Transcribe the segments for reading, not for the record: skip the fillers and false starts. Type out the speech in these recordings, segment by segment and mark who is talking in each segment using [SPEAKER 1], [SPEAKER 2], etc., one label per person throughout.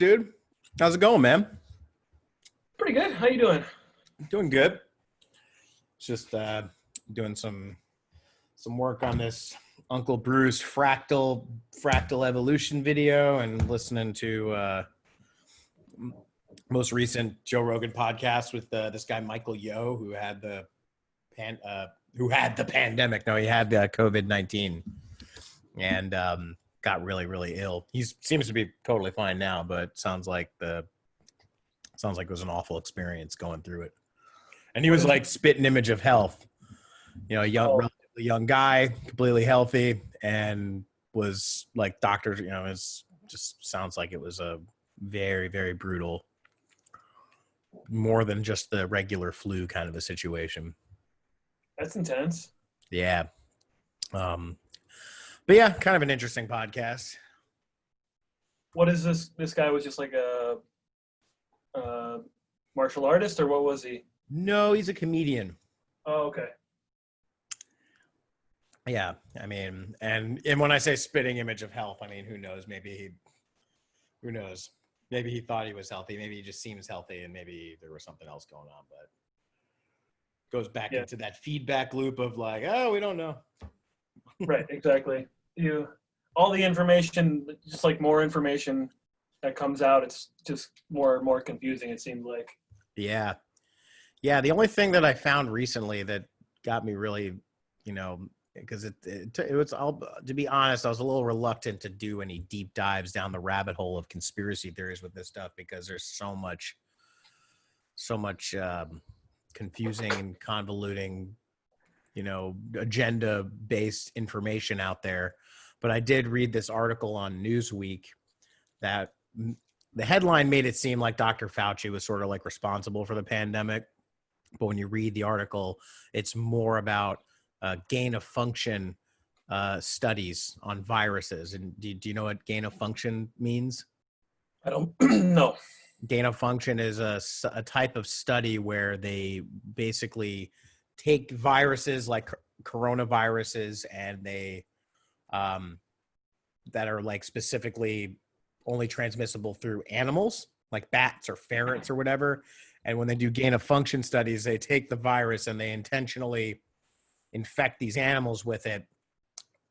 [SPEAKER 1] dude. How's it going, man?
[SPEAKER 2] Pretty good. How you doing?
[SPEAKER 1] Doing good. Just doing some work on this Uncle Bruce fractal evolution video and listening to most recent Joe Rogan podcast with this guy Michael Yo, who had the pandemic. No, he had the COVID-19 and got really ill. He seems to be totally fine now, but sounds like it was an awful experience going through it. And he was like spitting image of health, relatively young guy, completely healthy, and was like doctors, it just sounds like it was a very brutal, more than just the regular flu kind of a situation.
[SPEAKER 2] That's intense.
[SPEAKER 1] Yeah. But yeah, kind of an interesting podcast.
[SPEAKER 2] What is this? This guy was just like a martial artist, or what was he?
[SPEAKER 1] No, he's a comedian.
[SPEAKER 2] Oh, okay.
[SPEAKER 1] Yeah, I mean, and when I say spitting image of health, I mean, who knows? Who knows? Maybe he thought he was healthy. Maybe he just seems healthy, and maybe there was something else going on. But goes back into that feedback loop of like, oh, we don't know.
[SPEAKER 2] Right, exactly. All the information, just like more information that comes out, it's just more and more confusing. It seems like.
[SPEAKER 1] Yeah. The only thing that I found recently that got me really, because it was, to be honest, I was a little reluctant to do any deep dives down the rabbit hole of conspiracy theories with this stuff because there's so much confusing and convoluting, agenda-based information out there. But I did read this article on Newsweek that the headline made it seem like Dr. Fauci was sort of like responsible for the pandemic. But when you read the article, it's more about gain of function studies on viruses. And do you know what gain of function means?
[SPEAKER 2] I don't know.
[SPEAKER 1] Gain of function is a type of study where they basically take viruses like coronaviruses and they that are like specifically only transmissible through animals like bats or ferrets or whatever. And when they do gain of function studies, they take the virus and they intentionally infect these animals with it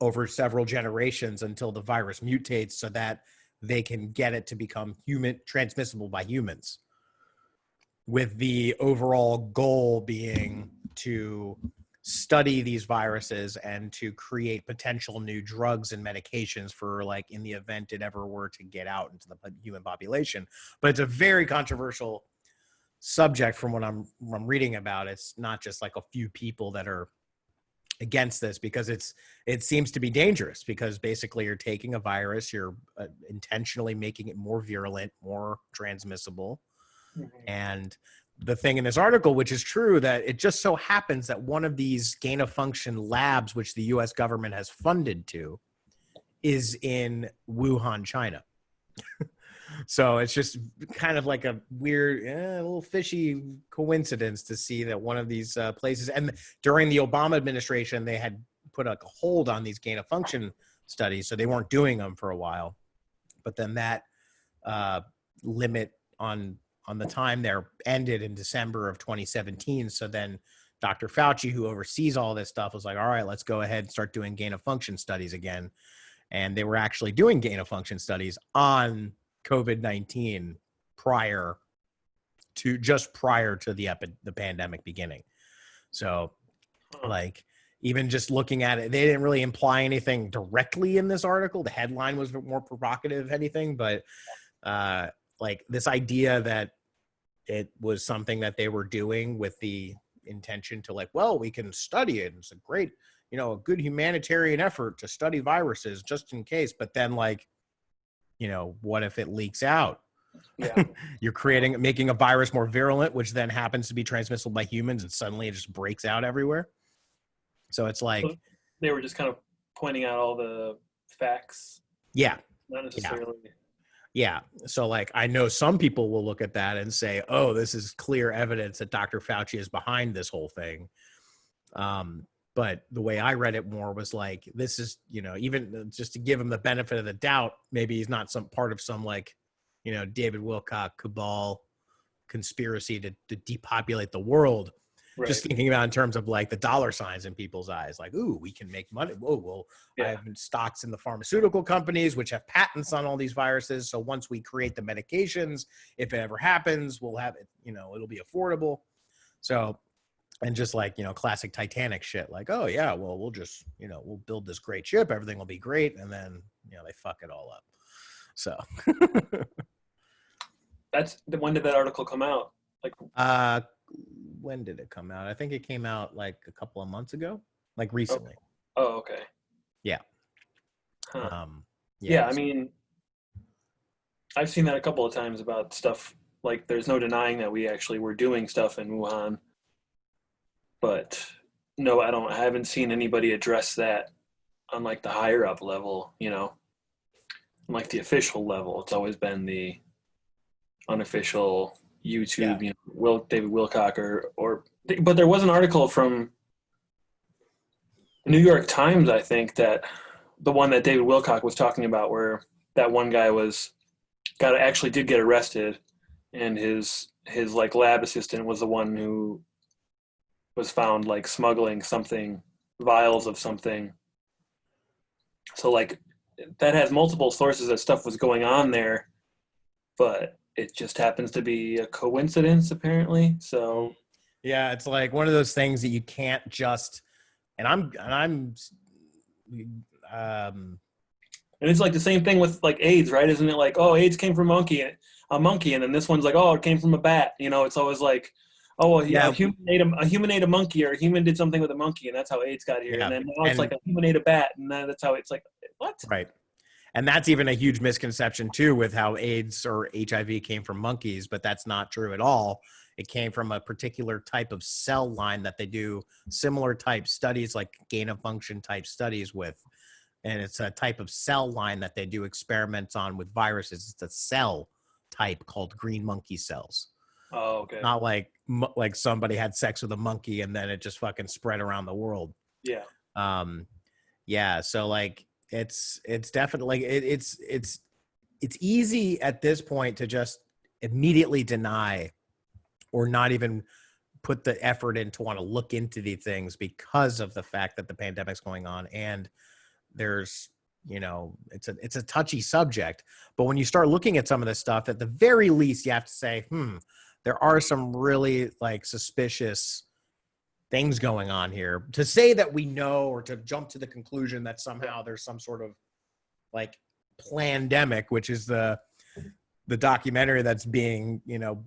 [SPEAKER 1] over several generations until the virus mutates so that they can get it to become transmissible by humans, with the overall goal being to study these viruses and to create potential new drugs and medications for, like, in the event it ever were to get out into the human population. But it's a very controversial subject from what I'm reading about. It's not just like a few people that are against this, because it seems to be dangerous, because basically you're taking a virus, you're intentionally making it more virulent, more transmissible. Mm-hmm. And the thing in this article, which is true, that it just so happens that one of these gain of function labs, which the US government has funded to, is in Wuhan, China. So it's just kind of like a weird, a little fishy coincidence to see that one of these places, and during the Obama administration, they had put a hold on these gain of function studies, so they weren't doing them for a while. But then that limit on the time there ended in December of 2017. So then Dr. Fauci, who oversees all this stuff, was like, all right, let's go ahead and start doing gain of function studies again. And they were actually doing gain of function studies on COVID-19 prior to the pandemic beginning. So like, even just looking at it, they didn't really imply anything directly in this article. The headline was more provocative, if anything, but like this idea that it was something that they were doing with the intention to, like, well, we can study it. It's a great, a good humanitarian effort to study viruses just in case. But then, like, what if it leaks out? Yeah. You're making a virus more virulent, which then happens to be transmissible by humans, and suddenly it just breaks out everywhere. So it's like,
[SPEAKER 2] they were just kind of pointing out all the facts.
[SPEAKER 1] Yeah.
[SPEAKER 2] Not necessarily.
[SPEAKER 1] Yeah. So, like, I know some people will look at that and say, oh, this is clear evidence that Dr. Fauci is behind this whole thing. But the way I read it more was like, this is, even just to give him the benefit of the doubt, maybe he's not some part of some, like, David Wilcock cabal conspiracy to depopulate the world.
[SPEAKER 2] Right.
[SPEAKER 1] Just thinking about in terms of like the dollar signs in people's eyes, like, ooh, we can make money. Whoa, well, I
[SPEAKER 2] Yeah.
[SPEAKER 1] have stocks in the pharmaceutical companies, which have patents on all these viruses. So once we create the medications, if it ever happens, we'll have it, it'll be affordable. So, and just like, classic Titanic shit, like, oh yeah, well, we'll just, we'll build this great ship. Everything will be great. And then, they fuck it all up. So
[SPEAKER 2] When did that article come out? Like,
[SPEAKER 1] when did it come out? I think it came out like a couple of months ago, like recently.
[SPEAKER 2] oh, okay.
[SPEAKER 1] Yeah.
[SPEAKER 2] Huh. Yeah, I
[SPEAKER 1] so-
[SPEAKER 2] mean, I've seen that a couple of times about stuff. Like, there's no denying that we actually were doing stuff in Wuhan, but no, I haven't seen anybody address that on like the higher up level, on like the official level. It's always been the unofficial YouTube, David Wilcock but there was an article from the New York Times, I think, that the one that David Wilcock was talking about, where that one guy actually did get arrested, and his like lab assistant was the one who was found like smuggling vials of something. So like that has multiple sources that stuff was going on there, but it just happens to be a coincidence apparently. So
[SPEAKER 1] yeah, it's like one of those things that you can't just, and
[SPEAKER 2] and it's like the same thing with like AIDS, right? Isn't it like, oh, AIDS came from a monkey, and then this one's like, oh, it came from a bat. It's always like, oh, well, a human ate a monkey, or a human did something with a monkey, and that's how AIDS got here.
[SPEAKER 1] Yeah.
[SPEAKER 2] And then now it's like a human ate a bat, and then that's how it's like, what?
[SPEAKER 1] Right. And that's even a huge misconception too, with how AIDS or HIV came from monkeys, but that's not true at all. It came from a particular type of cell line that they do similar type studies, like gain of function type studies with. And it's a type of cell line that they do experiments on with viruses. It's a cell type called green monkey cells.
[SPEAKER 2] Oh, okay.
[SPEAKER 1] Not like somebody had sex with a monkey and then it just fucking spread around the world.
[SPEAKER 2] Yeah.
[SPEAKER 1] Yeah. So like, it's definitely, it's easy at this point to just immediately deny or not even put the effort in to want to look into these things because of the fact that the pandemic's going on. And there's, it's a touchy subject, but when you start looking at some of this stuff, at the very least, you have to say, there are some really like suspicious things going on here. To say that we know, or to jump to the conclusion that somehow there's some sort of like plandemic, which is the documentary that's being,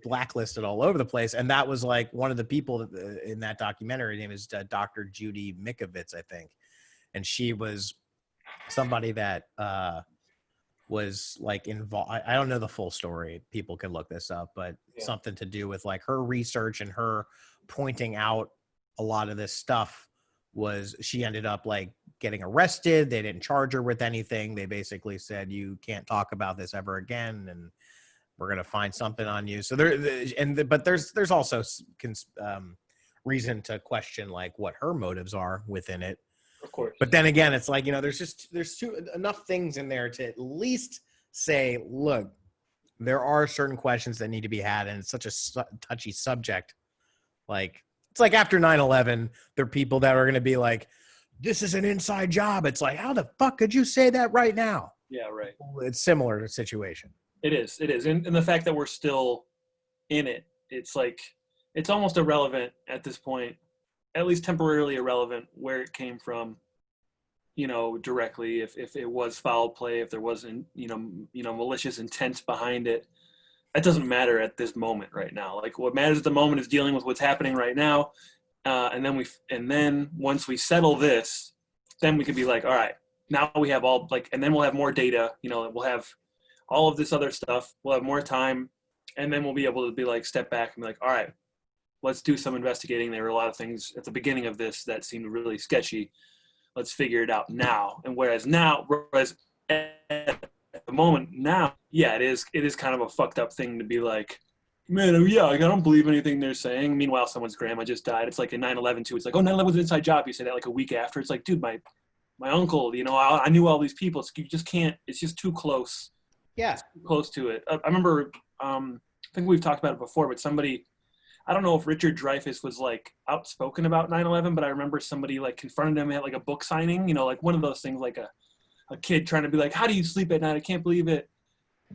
[SPEAKER 1] blacklisted all over the place. And that was like one of the people in that documentary, her name is Dr. Judy Mikovits, I think. And she was somebody that was like involved. I don't know the full story. People can look this up, but something to do with like her research and her pointing out a lot of this stuff was she ended up like getting arrested. They didn't charge her with anything. They basically said, you can't talk about this ever again, and we're going to find something on you. So but there's also reason to question like what her motives are within it.
[SPEAKER 2] Of course.
[SPEAKER 1] But then again, it's like, there's enough things in there to at least say, look, there are certain questions that need to be had. And it's such a touchy subject. Like, it's like after 9/11, there are people that are going to be like, this is an inside job. It's like, how the fuck could you say that right now?
[SPEAKER 2] Yeah, right.
[SPEAKER 1] It's similar to situation.
[SPEAKER 2] It is. And the fact that we're still in it, it's like, it's almost irrelevant at this point, at least temporarily irrelevant where it came from, directly, if it was foul play, if there wasn't, malicious intent behind it. That doesn't matter at this moment right now. Like, what matters at the moment is dealing with what's happening right now. And then once we settle this, then we could be like, all right, now we have and then we'll have more data, we'll have all of this other stuff. We'll have more time, and then we'll be able to be like, step back and be like, all right, let's do some investigating. There were a lot of things at the beginning of this that seemed really sketchy. Let's figure it out now. And whereas at the moment now, yeah, it is kind of a fucked up thing to be like, man, yeah, I don't believe anything they're saying. Meanwhile, someone's grandma just died. It's like in 9/11 too. It's like, oh, 9/11 was an inside job. You say that like a week after. It's like, dude, my uncle, I knew all these people. You just can't. It's just too close
[SPEAKER 1] Yeah.
[SPEAKER 2] close to it. I remember, I think we've talked about it before, but somebody, I don't know if Richard Dreyfuss was like outspoken about 9/11, but I remember somebody like confronted him at like a book signing, like one of those things, like a kid trying to be like, how do you sleep at night? I can't believe it.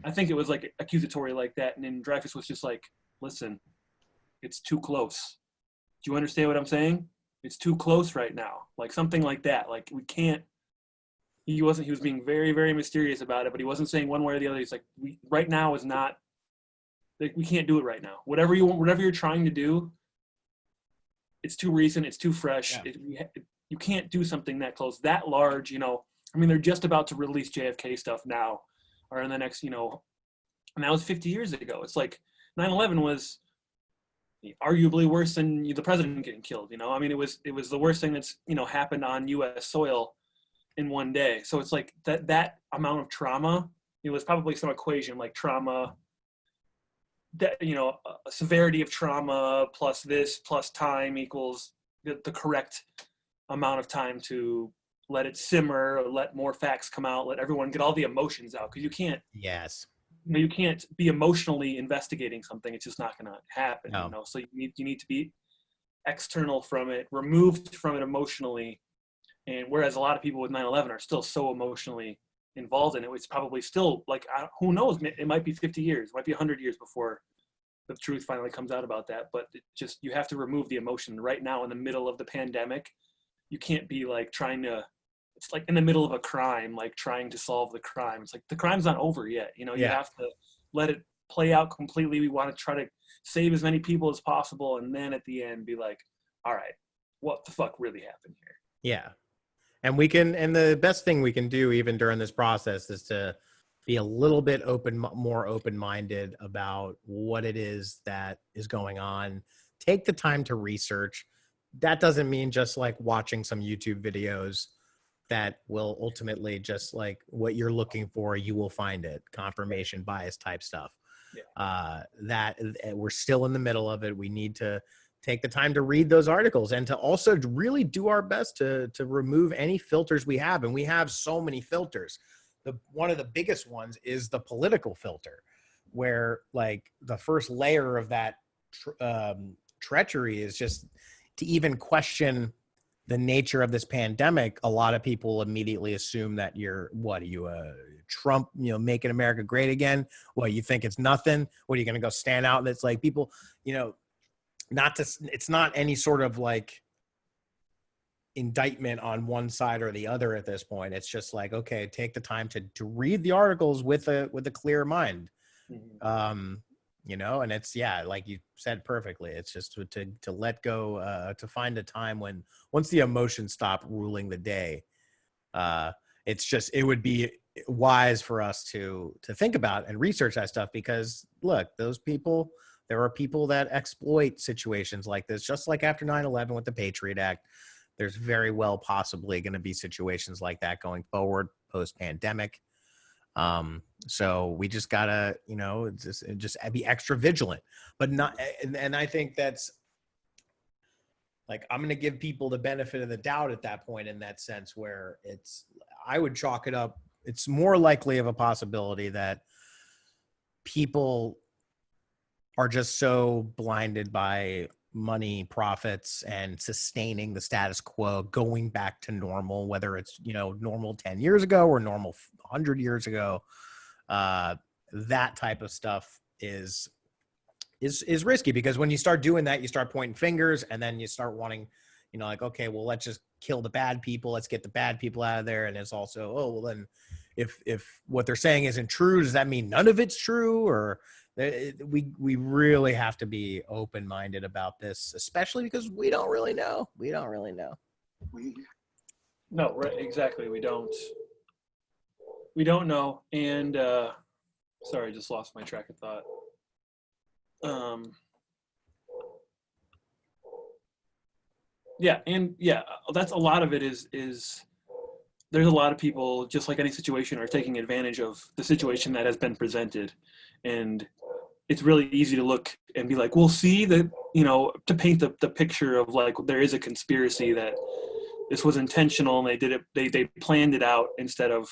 [SPEAKER 2] I think it was like accusatory like that. And then Dreyfuss was just like, listen, it's too close. Do you understand what I'm saying? It's too close right now. Like something like that. Like we can't, he was being very, very mysterious about it, but he wasn't saying one way or the other. He's like, right now is not, like, we can't do it right now. Whatever you're trying to do, it's too recent. It's too fresh.
[SPEAKER 1] Yeah.
[SPEAKER 2] You can't do something that close, that large, I mean, they're just about to release JFK stuff now or in the next, and that was 50 years ago. It's like 9/11 was arguably worse than the president getting killed. I mean, it was the worst thing that's, happened on U.S. soil in one day. So it's like that amount of trauma, it was probably some equation like trauma, that, a severity of trauma plus this plus time equals the correct amount of time to let it simmer, let more facts come out, let everyone get all the emotions out. Because you can't,
[SPEAKER 1] Yes.
[SPEAKER 2] you can't be emotionally investigating something. It's just not going to happen.
[SPEAKER 1] No.
[SPEAKER 2] So you need to be external from it, removed from it emotionally. And whereas a lot of people with 9/11 are still so emotionally involved in it, it's probably still like, who knows? It might be 50 years, it might be 100 years before the truth finally comes out about that. But you have to remove the emotion right now in the middle of the pandemic. You can't be like trying to, it's like in the middle of a crime, like trying to solve the crime. It's like the crime's not over yet. You have to let it play out completely. We want to try to save as many people as possible. And then at the end be like, all right, what the fuck really happened here?
[SPEAKER 1] Yeah. And the best thing we can do even during this process is to be a little bit more open-minded about what it is that is going on. Take the time to research. That doesn't mean just like watching some YouTube videos that will ultimately just like what you're looking for, you will find it. Confirmation bias type stuff.
[SPEAKER 2] Yeah.
[SPEAKER 1] That we're still in the middle of it. We need to take the time to read those articles and to also really do our best to remove any filters we have. And we have so many filters. One of the biggest ones is the political filter, where like the first layer of that treachery is just to even question the nature of this pandemic. A lot of people immediately assume that are you Trump, making America great again? What, you think it's nothing? What, are you going to go stand out? And it's like people, it's not any sort of like indictment on one side or the other at this point. It's just like, okay, take the time to read the articles with a clear mind.
[SPEAKER 2] Mm-hmm.
[SPEAKER 1] And it's, like you said perfectly, it's just to let go, to find a time when once the emotions stop ruling the day, it would be wise for us to think about and research that stuff, because look, there are people that exploit situations like this, just like after 9/11 with the Patriot Act. There's very well possibly going to be situations like that going forward post-pandemic. So we just gotta, just be extra vigilant, but not. And I think that's like, I'm going to give people the benefit of the doubt at that point, in that sense, where I would chalk it up. It's more likely of a possibility that people are just so blinded by money, profits, and sustaining the status quo, going back to normal, whether it's, normal 10 years ago or normal 100 years ago. That type of stuff is risky, because when you start doing that, you start pointing fingers, and then you start wanting, like, okay, well, let's just kill the bad people. Let's get the bad people out of there. And it's also, oh, well, then if what they're saying isn't true, does that mean none of it's true? Or we really have to be open-minded about this, especially because we don't really know.
[SPEAKER 2] No, right, exactly. We don't know. And sorry, I just lost my track of thought. That's a lot of it is there's a lot of people, just like any situation, are taking advantage of the situation that has been presented. And it's really easy to look and be like, well, see that, to paint the picture of like, there is a conspiracy, that this was intentional and they did it, they planned it out, instead of,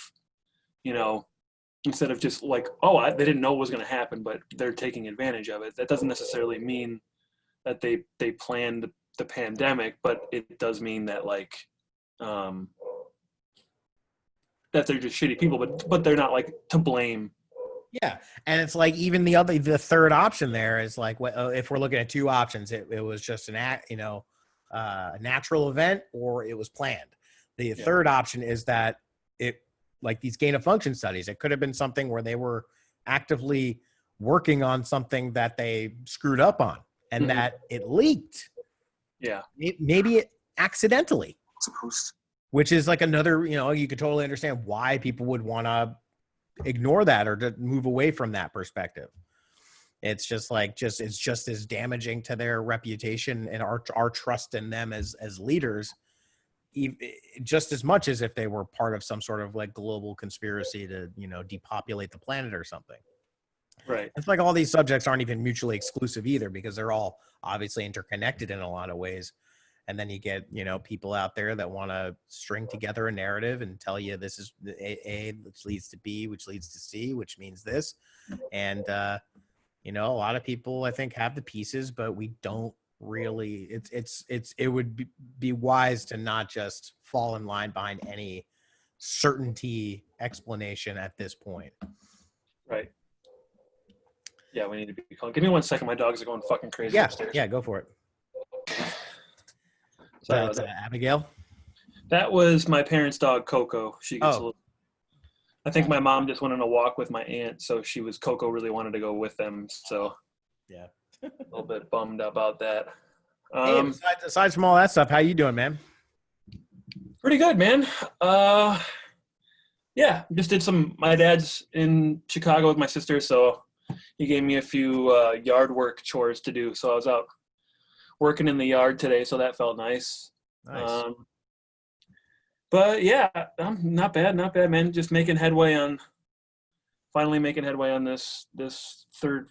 [SPEAKER 2] instead of just like, oh, they didn't know what was going to happen, but they're taking advantage of it. That doesn't necessarily mean that they planned the pandemic, but it does mean that like that they're just shitty people, but they're not like to blame.
[SPEAKER 1] Yeah, and it's like even the third option there is like, if we're looking at two options, it was just a natural event or it was planned. The third option is that it, like these gain of function studies, it could have been something where they were actively working on something that they screwed up on and that it leaked.
[SPEAKER 2] Yeah,
[SPEAKER 1] maybe it accidentally,
[SPEAKER 3] Supposed.
[SPEAKER 1] Which is like another, you could totally understand why people would want to ignore that or to move away from that perspective. It's just it's just as damaging to their reputation and our trust in them as leaders, just as much as if they were part of some sort of like global conspiracy to depopulate the planet or something.
[SPEAKER 2] right.
[SPEAKER 1] It's like all these subjects aren't even mutually exclusive either, because they're all obviously interconnected in a lot of ways. And then you get, people out there that want to string together a narrative and tell you this is A, which leads to B, which leads to C, which means this. And, a lot of people, I think, have the pieces, but we don't really, it would be wise to not just fall in line behind any certainty explanation at this point.
[SPEAKER 2] Right. Yeah, we need to be calm. Give me 1 second. My dogs are going fucking crazy
[SPEAKER 1] Yeah,
[SPEAKER 2] upstairs.
[SPEAKER 1] yeah, go for it.
[SPEAKER 2] So
[SPEAKER 1] Abigail?
[SPEAKER 2] that was my parents' dog, Coco. She gets a
[SPEAKER 1] Oh.
[SPEAKER 2] little. I think my mom just went on a walk with my aunt, so Coco really wanted to go with them. So
[SPEAKER 1] Yeah.
[SPEAKER 2] a little bit bummed about that.
[SPEAKER 1] Hey, aside from all that stuff, how you doing, man?
[SPEAKER 2] Pretty good, man. Yeah, just did my dad's in Chicago with my sister, so he gave me a few yard work chores to do. So I was out working in the yard today, so that felt nice.
[SPEAKER 1] Nice.
[SPEAKER 2] But yeah, not bad, man. Just finally making headway on this third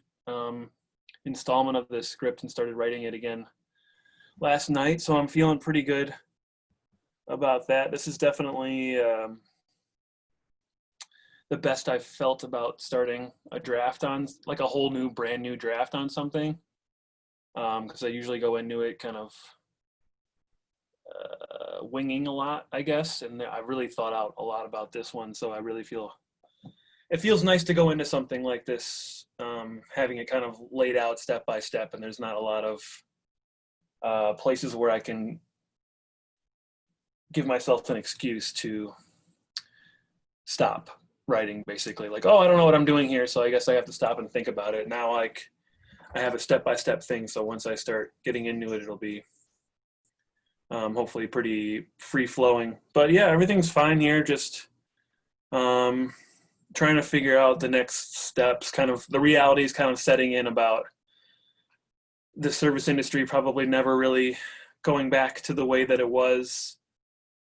[SPEAKER 2] installment of this script, and started writing it again last night. So I'm feeling pretty good about that. This is definitely the best I've felt about starting a draft on, like a whole brand new draft on something. Because I usually go into it kind of winging a lot, I guess, and I really thought out a lot about this one. So I really it feels nice to go into something like this, having it kind of laid out step by step, and there's not a lot of places where I can give myself an excuse to stop writing, basically. Like, oh, I don't know what I'm doing here, so I guess I have to stop and think about it. Now, like, I have a step-by-step thing, so once I start getting into it, it'll be hopefully pretty free-flowing. But yeah, everything's fine here, just trying to figure out the next steps. Kind of the reality is kind of setting in about the service industry probably never really going back to the way that it was.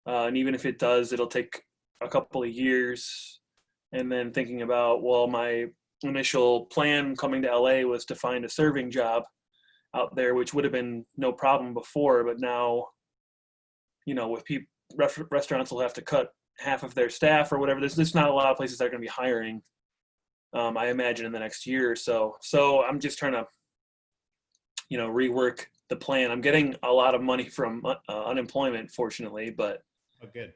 [SPEAKER 2] And even if it does, it'll take a couple of years. And then thinking about, well, my initial plan coming to LA was to find a serving job out there, which would have been no problem before. But now, with people, restaurants will have to cut half of their staff or whatever. There's not a lot of places that are going to be hiring, I imagine, in the next year or so. So I'm just trying to, rework the plan. I'm getting a lot of money from unemployment, fortunately, but
[SPEAKER 1] good.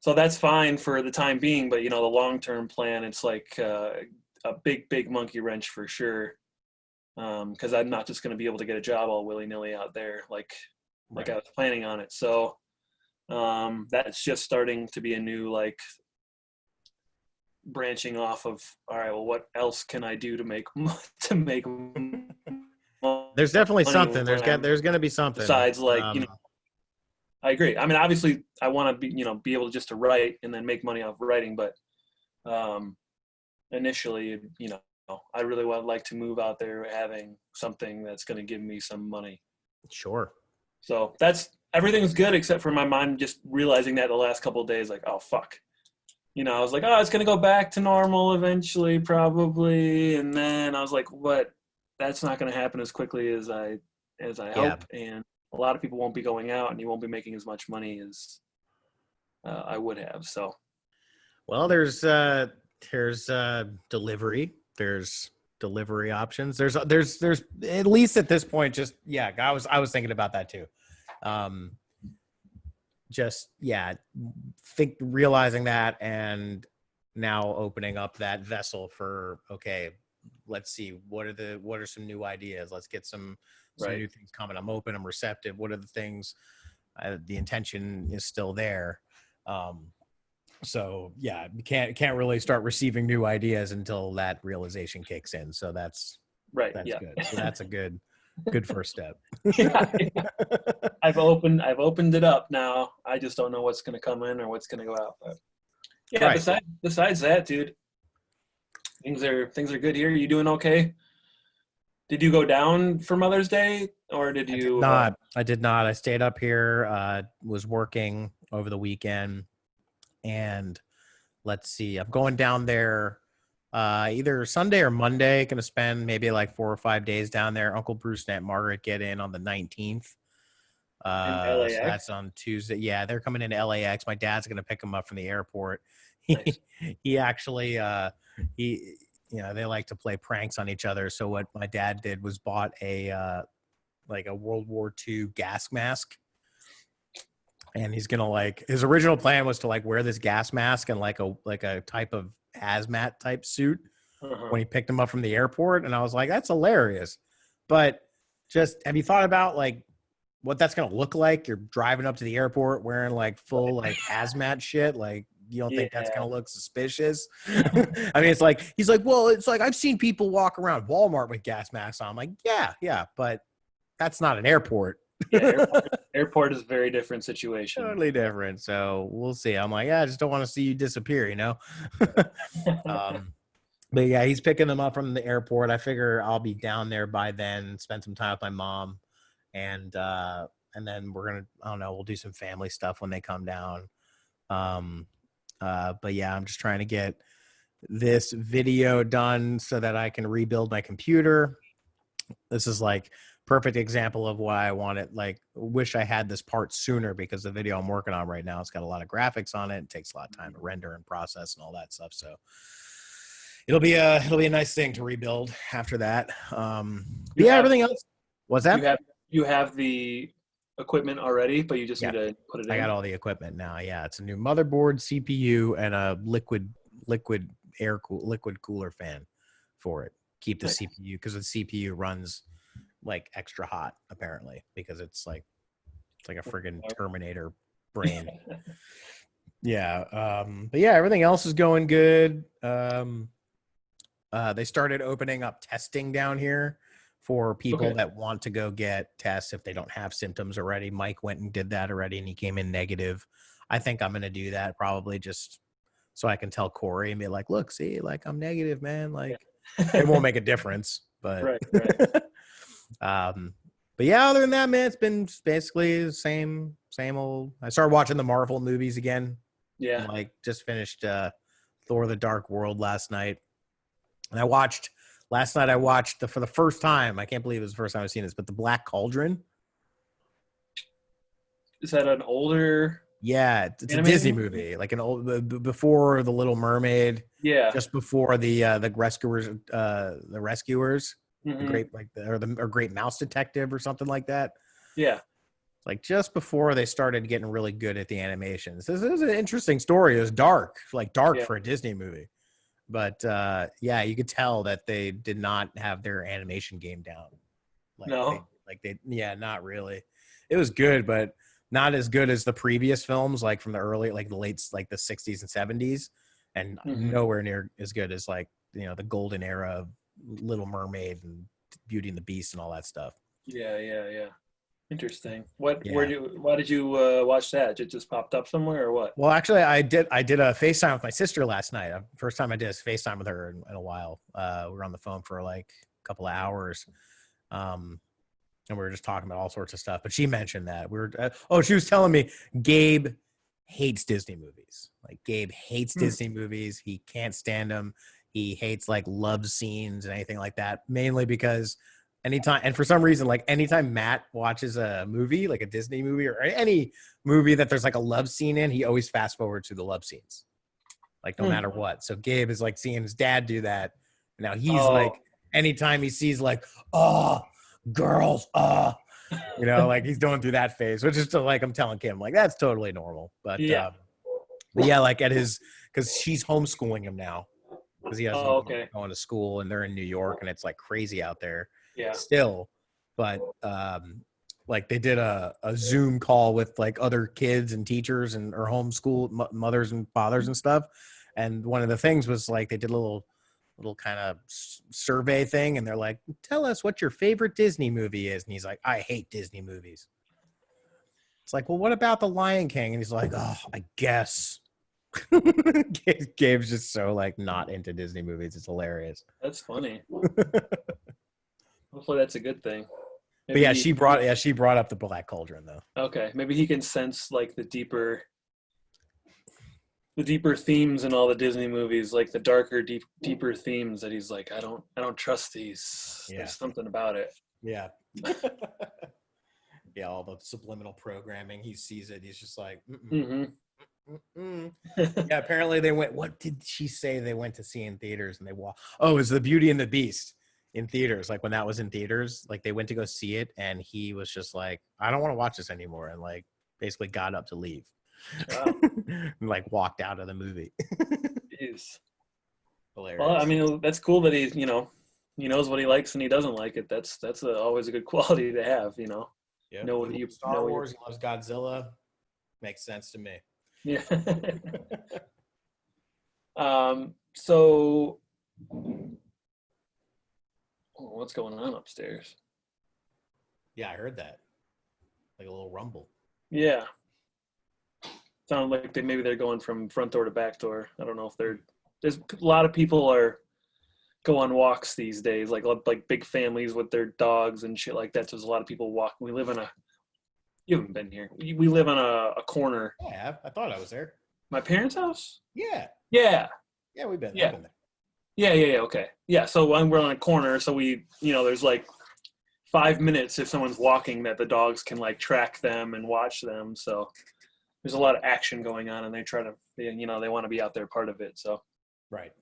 [SPEAKER 2] So that's fine for the time being. But the long-term plan, it's like a big monkey wrench for sure. Because I'm not just going to be able to get a job all willy-nilly out there like I was planning on it. So that's just starting to be a new, like, branching off of, all right, well, what else can I do to make
[SPEAKER 1] There's definitely
[SPEAKER 2] money
[SPEAKER 1] something.
[SPEAKER 2] when
[SPEAKER 1] There's going to be something
[SPEAKER 2] besides, like, I agree. I mean, obviously I want to be able just to write and then make money off writing, but initially, I really would like to move out there having something that's going to give me some money.
[SPEAKER 1] Sure.
[SPEAKER 2] So everything's good except for my mind just realizing that the last couple of days, like, oh, fuck. I was like, oh, it's going to go back to normal eventually, probably. And then I was like, what? That's not going to happen as quickly as I hope. And a lot of people won't be going out, and you won't be making as much money as I would have. So,
[SPEAKER 1] Well, there's delivery. There's delivery options. There's at least at this point, just yeah. I was thinking about that too. Um, just yeah, think realizing that and now opening up that vessel for okay, let's see what are some new ideas. Let's get some
[SPEAKER 2] Right.
[SPEAKER 1] new things coming. I'm open. I'm receptive. What are the things? The intention is still there. Um, so yeah, you can't really start receiving new ideas until that realization kicks in. So that's
[SPEAKER 2] Right.
[SPEAKER 1] that's
[SPEAKER 2] Yeah.
[SPEAKER 1] good. So that's a good first step.
[SPEAKER 2] Yeah. I've opened it up now. I just don't know what's going to come in or what's going to go out. But yeah,
[SPEAKER 1] Right.
[SPEAKER 2] besides that, dude, things are good here. You doing okay? Did you go down for Mother's Day or did
[SPEAKER 1] I did
[SPEAKER 2] you?
[SPEAKER 1] not. I did not. I stayed up here. Was working over the weekend, and let's see. I'm going down there either Sunday or Monday. Going to spend maybe like 4 or 5 days down there. Uncle Bruce and Aunt Margaret get in on the 19th.
[SPEAKER 2] In
[SPEAKER 1] So
[SPEAKER 2] LAX?
[SPEAKER 1] that's on Tuesday. Yeah, they're coming into LAX. My dad's going to pick them up from the airport.
[SPEAKER 2] Nice.
[SPEAKER 1] He actually he they like to play pranks on each other. So what my dad did was bought a like a World War II gas mask. And he's gonna like his original plan was to like wear this gas mask and like a type of hazmat type suit
[SPEAKER 2] Uh-huh.
[SPEAKER 1] when he picked him up from the airport. And I was like, that's hilarious. But just have you thought about like what that's gonna look like? You're driving up to the airport wearing like full like hazmat shit. Like you don't think that's
[SPEAKER 2] Yeah.
[SPEAKER 1] gonna look suspicious? I mean, it's like he's like, well, it's like I've seen people walk around Walmart with gas masks on. I'm like, yeah, but that's not an airport.
[SPEAKER 2] Yeah. Airport is a very different situation.
[SPEAKER 1] Totally different. So we'll see. I'm like, yeah, I just don't want to see you disappear, um, but yeah, he's picking them up from the airport. I figure I'll be down there by then, spend some time with my mom, and then we're gonna, I don't know, we'll do some family stuff when they come down. Um, but yeah, I'm just trying to get this video done so that I can rebuild my computer. This is like perfect example of why I want it. Like, wish I had this part sooner because the video I'm working on right now, it's got a lot of graphics on it. It takes a lot of time to render and process and all that stuff. So it'll be a nice thing to rebuild after that. Yeah, everything else. What's that?
[SPEAKER 2] You have the equipment already, but you just need to put it in.
[SPEAKER 1] I got all the equipment now. Yeah, it's a new motherboard, CPU, and a liquid cooler fan for it. Keep the CPU because the CPU runs like extra hot apparently because it's like a friggin' Terminator brain. Yeah. But yeah, everything else is going good. They started opening up testing down here for people that want to go get tests if they don't have symptoms already. Mike went and did that already and he came in negative. I think I'm going to do that probably just so I can tell Corey and be like, look, see, like I'm negative, man. Like it won't make a difference, but
[SPEAKER 2] right.
[SPEAKER 1] But yeah, other than that, man, it's been basically the same old. I started watching the Marvel movies again.
[SPEAKER 2] Yeah.
[SPEAKER 1] Like just finished Thor: The Dark World last night. And last night I watched for the first time, I can't believe it was the first time I've seen this, but The Black Cauldron.
[SPEAKER 2] Is that an older?
[SPEAKER 1] Yeah, it's a Disney movie, like an old before The Little Mermaid.
[SPEAKER 2] Yeah.
[SPEAKER 1] Just before the rescuers,
[SPEAKER 2] Mm-hmm.
[SPEAKER 1] the Great Mouse Detective or something like that.
[SPEAKER 2] Yeah.
[SPEAKER 1] Like just before they started getting really good at the animations. This is an interesting story. It was dark for a Disney movie. But yeah, you could tell that they did not have their animation game down. Not really. It was good, but not as good as the previous films, like from the early, like the late, like the 60s and 70s, and nowhere near as good as like, the golden era of Little Mermaid and Beauty and the Beast and all that stuff.
[SPEAKER 2] Yeah. Interesting. Why did you watch that? It just popped up somewhere or what?
[SPEAKER 1] Well, actually, I did a FaceTime with my sister last night. First time I did a FaceTime with her in a while. We were on the phone for like a couple of hours. And we were just talking about all sorts of stuff. But she mentioned that she was telling me Gabe hates Disney movies. Like Gabe hates Disney movies. He can't stand them. He hates like love scenes and anything like that, mainly because for some reason, like anytime Matt watches a movie, like a Disney movie or any movie that there's like a love scene in, he always fast forwards to the love scenes. like no matter what. So Gabe is like seeing his dad do that. Now he's
[SPEAKER 2] Oh.
[SPEAKER 1] like, anytime he sees like, oh, girls, like he's going through that phase, which is still like, I'm telling Kim, like, that's totally normal. But
[SPEAKER 2] Yeah.
[SPEAKER 1] but yeah, like because she's homeschooling him now because he doesn't
[SPEAKER 2] Okay.
[SPEAKER 1] going to school, and they're in New York, and it's like crazy out there
[SPEAKER 2] Yeah.
[SPEAKER 1] still. But like they did a Zoom call with like other kids and teachers and or homeschool mothers and fathers and stuff. And one of the things was like they did a little kind of survey thing, and they're like, tell us what your favorite Disney movie is. And he's like, I hate Disney movies. It's like, well, what about The Lion King? And he's like, oh, I guess. Gabe's just so like not into Disney movies. It's hilarious.
[SPEAKER 2] That's funny. Hopefully that's a good thing.
[SPEAKER 1] But yeah, she brought up the Black Cauldron though.
[SPEAKER 2] Okay, maybe he can sense like the deeper themes in all the Disney movies, like the darker, deeper themes that he's like, I don't trust these.
[SPEAKER 1] Yeah.
[SPEAKER 2] There's something about it.
[SPEAKER 1] Yeah. Yeah, all the subliminal programming. He sees it. He's just like,
[SPEAKER 2] Mm-hmm.
[SPEAKER 1] yeah. Apparently they went. What did she say they went to see in theaters? And they walked. Oh, it was The Beauty and the Beast in theaters. Like when that was in theaters, like they went to go see it, and he was just like, I don't want to watch this anymore, and like basically got up to leave.
[SPEAKER 2] Wow.
[SPEAKER 1] And like walked out of the movie.
[SPEAKER 2] Jeez.
[SPEAKER 1] Hilarious.
[SPEAKER 2] Well, I mean, that's cool that he knows what he likes and he doesn't like it. That's always a good quality to have,
[SPEAKER 1] Yeah.
[SPEAKER 2] Know what
[SPEAKER 1] He
[SPEAKER 2] you
[SPEAKER 1] loves Star Wars. He loves Godzilla. Makes sense to me.
[SPEAKER 2] Yeah. So, what's going on upstairs?
[SPEAKER 1] Yeah, I heard that. Like a little rumble.
[SPEAKER 2] Yeah. Sounded like they're going from front door to back door. I don't know if there's a lot of people go on walks these days, like big families with their dogs and shit like that. So there's a lot of people walk. You haven't been here. We live on a corner.
[SPEAKER 1] Yeah, I thought I was there.
[SPEAKER 2] My parents' house?
[SPEAKER 1] Yeah.
[SPEAKER 2] Yeah.
[SPEAKER 1] Yeah, we've been.
[SPEAKER 2] Yeah.
[SPEAKER 1] I've been there.
[SPEAKER 2] Yeah. Okay. Yeah. So we're on a corner, so we, there's like 5 minutes if someone's walking that the dogs can like track them and watch them. So there's a lot of action going on, and they try to, they want to be out there part of it. So
[SPEAKER 1] Right.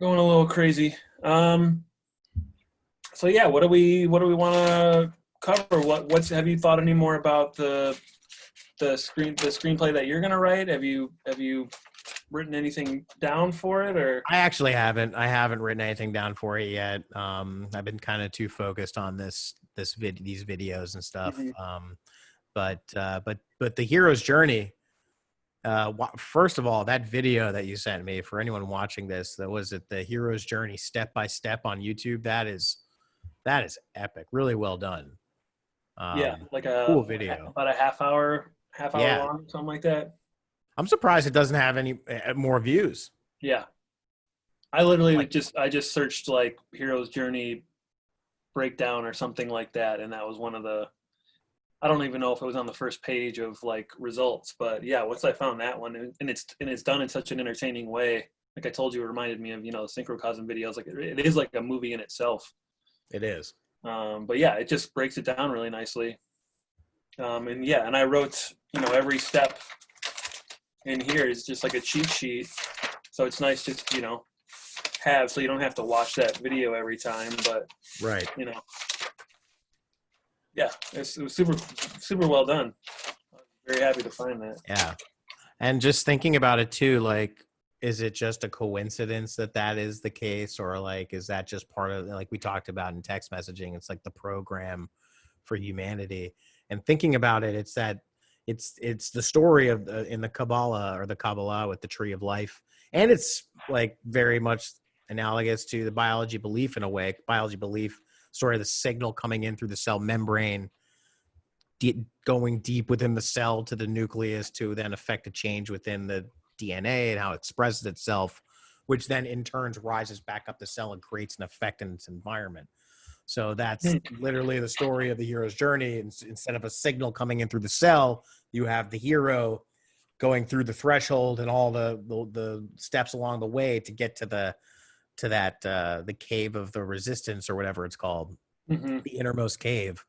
[SPEAKER 2] going a little crazy. So yeah, what do we want to cover? Have you thought any more about the screenplay that you're going to write? Have you written anything down for it, or?
[SPEAKER 1] I actually haven't. I haven't written anything down for it yet. I've been kind of too focused on these videos and stuff.
[SPEAKER 2] Mm-hmm.
[SPEAKER 1] But the hero's journey. First of all, that video that you sent me, for anyone watching this, the hero's journey step by step on YouTube. That is epic. Really well done.
[SPEAKER 2] Yeah, like a
[SPEAKER 1] cool video.
[SPEAKER 2] About a half hour long, something like that.
[SPEAKER 1] I'm surprised it doesn't have any more views.
[SPEAKER 2] Yeah, I literally just searched like hero's journey breakdown or something like that, and that was one of the. I don't even know if it was on the first page of like results, but yeah, once I found that one, and it's done in such an entertaining way. Like I told you, it reminded me of Synchrocosm videos. Like it is like a movie in itself.
[SPEAKER 1] It is.
[SPEAKER 2] But yeah, it just breaks it down really nicely. And I wrote every step in here is just like a cheat sheet, so it's nice to have, so you don't have to watch that video every time. But
[SPEAKER 1] right.
[SPEAKER 2] Yeah, it was super, super well done. I'm very happy to find that.
[SPEAKER 1] Yeah. And just thinking about it too, like, is it just a coincidence that is the case? Or like, is that just part of, like we talked about in text messaging, it's like the program for humanity. And thinking about it, it's that it's the story of in the Kabbalah with the tree of life. And it's like very much analogous to the biology belief in a way, story of the signal coming in through the cell membrane, going deep within the cell to the nucleus to then affect a change within the DNA and how it expresses itself, which then in turn rises back up the cell and creates an effect in its environment. So that's literally the story of the hero's journey. Instead of a signal coming in through the cell, you have the hero going through the threshold and all the steps along the way to get to the cave of the resistance or whatever it's called,
[SPEAKER 2] Mm-hmm.
[SPEAKER 1] the innermost cave,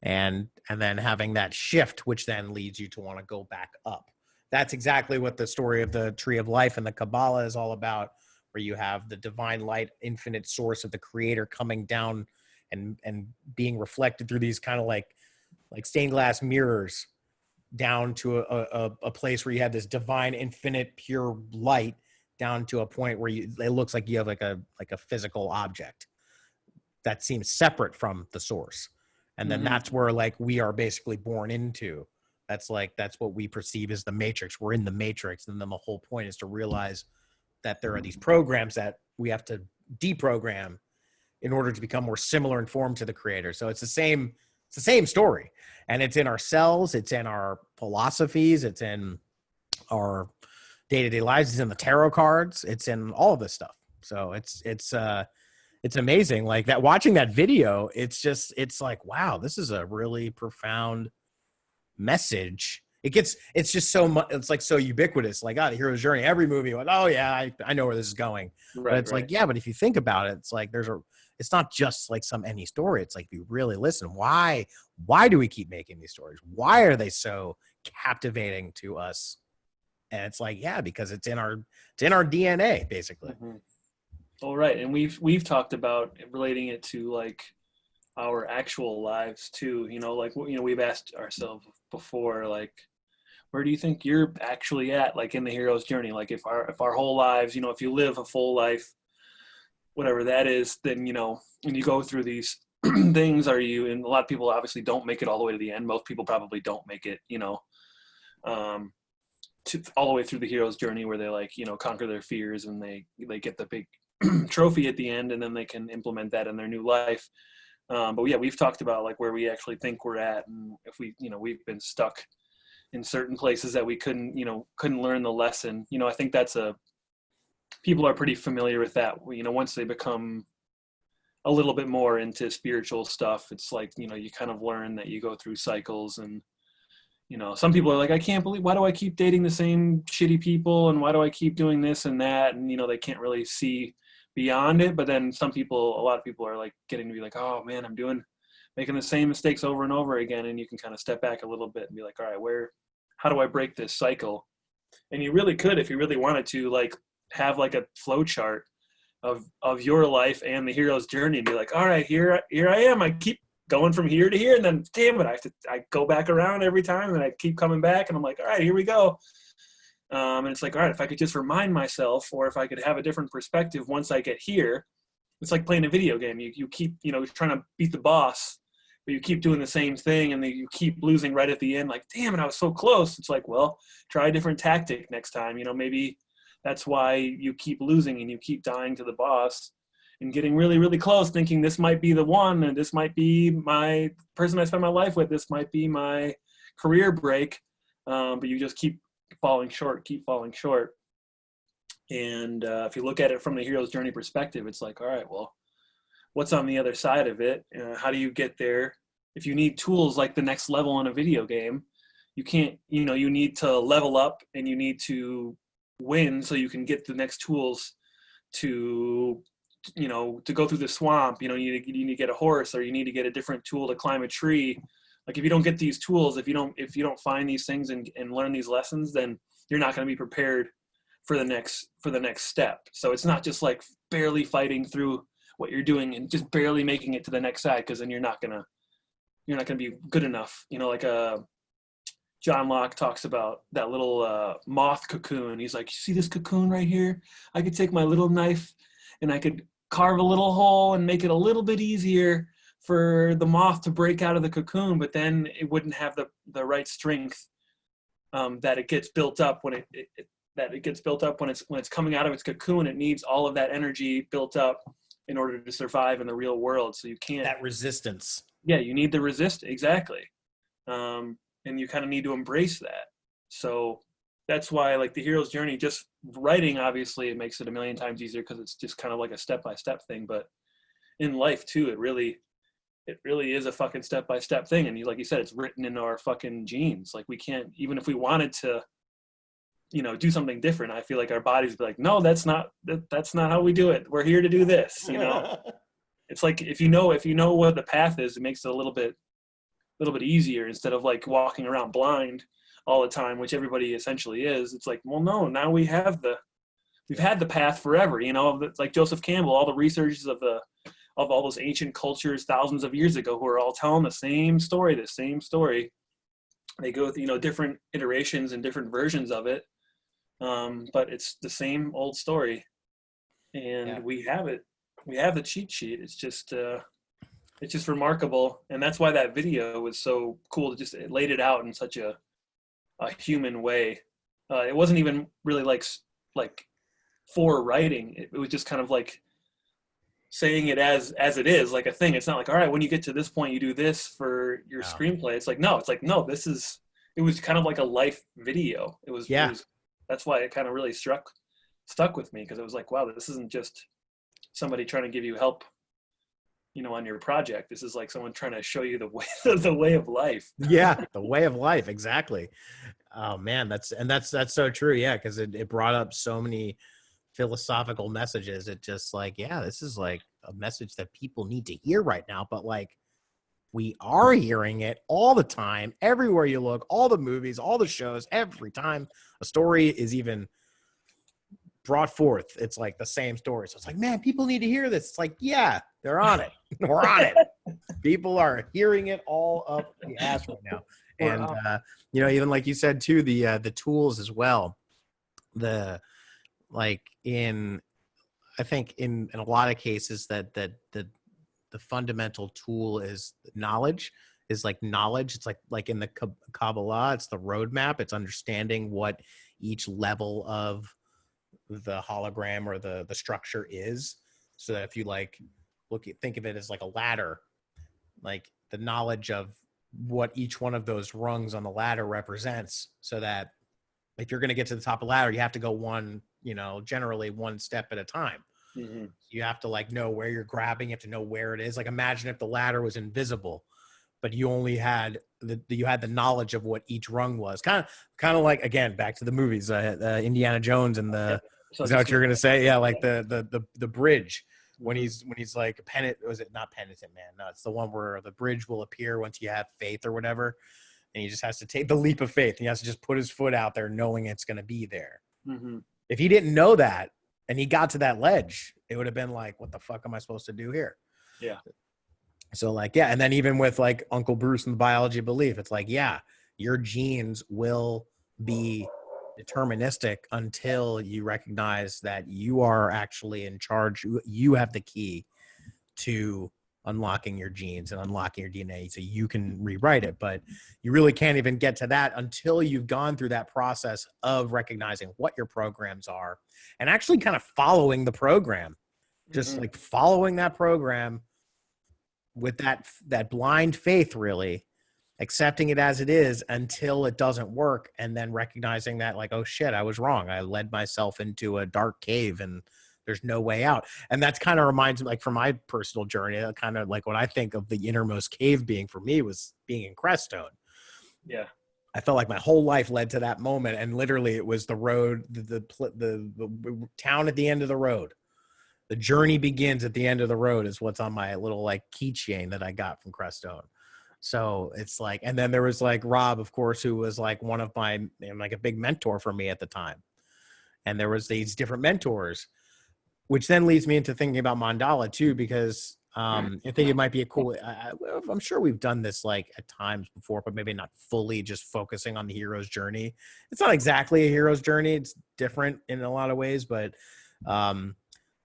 [SPEAKER 1] and then having that shift, which then leads you to want to go back up. that's exactly what the story of the Tree of Life and the Kabbalah is all about, where you have the divine light, infinite source of the creator coming down and being reflected through these kind of like stained glass mirrors down to a place where you have this divine, infinite, pure light down to a point where it looks like you have like a physical object that seems separate from the source. And then that's where like we are basically born into. That's what we perceive as the matrix. We're in the matrix. And then the whole point is to realize that there are these programs that we have to deprogram in order to become more similar in form to the creator. So it's the same story. And it's in our cells, it's in our philosophies, it's in our day-to-day lives, it's in the tarot cards, it's in all of this stuff. So it's amazing. Like that, watching that video, it's like, wow, this is a really profound message. It's just so much, it's like so ubiquitous. Like, the hero's journey, every movie, like, oh yeah, I know where this is going.
[SPEAKER 2] Right,
[SPEAKER 1] but it's like, yeah, but if you think about it, it's like it's not just like some any story. It's like, you really listen. Why do we keep making these stories? Why are they so captivating to us? And it's like, yeah, because it's in our DNA, basically.
[SPEAKER 2] All right. And we've talked about relating it to like our actual lives too, like, we've asked ourselves before, like, where do you think you're actually at, like in the hero's journey? Like if our whole lives, if you live a full life, whatever that is, then, and you go through these things, and a lot of people obviously don't make it all the way to the end. Most people probably don't make it, all the way through the hero's journey where they like, conquer their fears and they get the big trophy at the end, and then they can implement that in their new life. But yeah, we've talked about like where we actually think we're at, and if we've been stuck in certain places that we couldn't learn the lesson. I think people are pretty familiar with that. Once they become a little bit more into spiritual stuff, it's like, you kind of learn that you go through cycles, and, some people are like, I can't believe, why do I keep dating the same shitty people? And why do I keep doing this and that? And, they can't really see beyond it. But then a lot of people are like getting to be like, oh man, I'm making the same mistakes over and over again. And you can kind of step back a little bit and be like, all right, how do I break this cycle? And you really could, if you really wanted to, like have like a flow chart of your life and the hero's journey, and be like, all right, here I am. I keep going from here to here, and then damn it, I go back around every time, and I keep coming back, and I'm like, all right, here we go. And it's like, all right, if I could just remind myself, or if I could have a different perspective once I get here, it's like playing a video game. You keep, trying to beat the boss, but you keep doing the same thing, and then you keep losing right at the end. Like, damn it, I was so close. It's like, well, try a different tactic next time. Maybe that's why you keep losing and you keep dying to the boss and getting really, really close, thinking this might be the one, and this might be my person I spend my life with. This might be my career break. But you just keep falling short. And if you look at it from the hero's journey perspective, it's like, all right, well, what's on the other side of it? How do you get there? If you need tools like the next level in a video game, you can't, you need to level up, and you need to win so you can get the next tools to go through the swamp. You need to get a horse, or you need to get a different tool to climb a tree. Like if you don't get these tools, if you don't find these things and learn these lessons, then you're not going to be prepared for the next step. So it's not just like barely fighting through what you're doing and just barely making it to the next side, because then you're not gonna be good enough. Like John Locke talks about that little moth cocoon. He's like, you see this cocoon right here? I could take my little knife and I could carve a little hole and make it a little bit easier for the moth to break out of the cocoon, but then it wouldn't have the right strength that it gets built up when it's coming out of its cocoon. It needs all of that energy built up in order to survive in the real world. So you can't,
[SPEAKER 1] that resistance.
[SPEAKER 2] Yeah, you need the exactly. And you kind of need to embrace that. So that's why, like, the hero's journey, just writing, obviously it makes it a million times easier because it's just kind of like a step-by-step thing. But in life too, it really is a fucking step-by-step thing. And like you said, it's written in our fucking genes. Like we can't, even if we wanted to, do something different, I feel like our bodies would be like, no, that's not how we do it. We're here to do this, It's like, if you know what the path is, it makes it a little bit easier, instead of like walking around blind all the time, which everybody essentially is. It's like, well, no, now we've had the path forever. It's like Joseph Campbell, all the researchers of all those ancient cultures thousands of years ago who are all telling the same story. They go through, different iterations and different versions of it, but it's the same old story. And we have it. We have the cheat sheet. It's just remarkable, and that's why that video was so cool. It laid it out in such a human way. It wasn't even really like for writing. It was just kind of like saying it as it is, like a thing. It's not like, all right, when you get to this point, you do this for your screenplay. It's like, no, it was kind of like a life video. It was that's why it kind of really stuck with me, because it was like, wow, this isn't just somebody trying to give you help, on your project. This is like someone trying to show you the way of life.
[SPEAKER 1] Yeah, the way of life, exactly. Oh man, that's so true. Yeah, because it brought up so many philosophical messages. It just like, yeah, this is like a message that people need to hear right now, but like we are hearing it all the time, everywhere you look, all the movies, all the shows, every time a story is even brought forth, it's like the same story. So it's like, man, people need to hear this. It's like, yeah, they're on it. We're on it. People are hearing it all up the ass right now. And even like you said too, the tools as well. I think in a lot of cases that the fundamental tool is knowledge. It's like in the Kabbalah, it's the roadmap. It's understanding what each level of the hologram or the structure is, so that if you think of it as like a ladder, like the knowledge of what each one of those rungs on the ladder represents, so that if you're going to get to the top of the ladder, you have to go generally one step at a time. Mm-hmm. You have to know where you're grabbing. You have to know where it is. Like imagine if the ladder was invisible, but you only had the knowledge of what each rung was. Kind of like, again, back to the movies, Indiana Jones and the. Is that what you're gonna say? Yeah, like the bridge when he's like was it not Penitent Man? No, it's the one where the bridge will appear once you have faith or whatever, and he just has to take the leap of faith. He has to just put his foot out there, knowing it's gonna be there. Mm-hmm. If he didn't know that and he got to that ledge, it would have been like, what the fuck am I supposed to do here?
[SPEAKER 2] Yeah.
[SPEAKER 1] So and then even with like Uncle Bruce and the biology of belief, it's like, yeah, your genes will be deterministic until you recognize that you are actually in charge. You have the key to unlocking your genes and unlocking your DNA, so you can rewrite it. But you really can't even get to that until you've gone through that process of recognizing what your programs are and actually kind of following the program, just like following that program with that blind faith, really accepting it as it is until it doesn't work, and then recognizing that like, oh shit, I was wrong. I led myself into a dark cave and there's no way out. And that's kind of reminds me, like from my personal journey, kind of like what I think of the innermost cave being for me was being in Crestone.
[SPEAKER 2] Yeah.
[SPEAKER 1] I felt like my whole life led to that moment. And literally it was the road, the town at the end of the road. The journey begins at the end of the road is what's on my little like keychain that I got from Crestone. So it's like, and then there was like Rob, of course, who was like one of my, like a big mentor for me at the time. And there was these different mentors, which then leads me into thinking about Mandala too, because I think it might be a cool, I'm sure we've done this like at times before, but maybe not fully just focusing on the hero's journey. It's not exactly a hero's journey. It's different in a lot of ways, but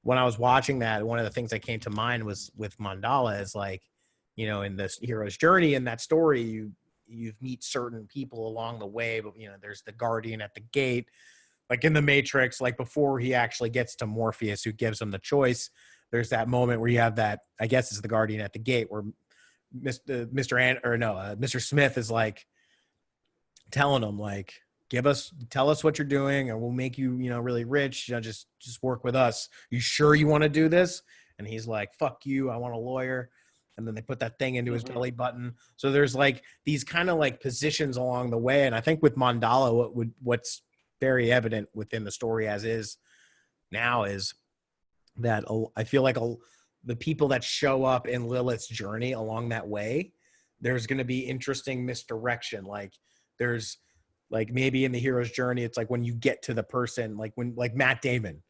[SPEAKER 1] when I was watching that, one of the things that came to mind was with Mandala is like, in this hero's journey, in that story, you meet certain people along the way, but there's the guardian at the gate, like in the Matrix, like before he actually gets to Morpheus, who gives him the choice. There's that moment where you have that, I guess it's the guardian at the gate, where Mr. Smith is like telling him like, tell us what you're doing and we'll make you, really rich. Just work with us. You sure you want to do this? And he's like, fuck you. I want a lawyer. And then they put that thing into his belly button. So there's like these kind of like positions along the way. And I think with Mandala, what's very evident within the story as is now is that I feel like the people that show up in Lilith's journey along that way, there's going to be interesting misdirection. Like there's like maybe in the hero's journey, it's like when you get to the person, like when like Matt Damon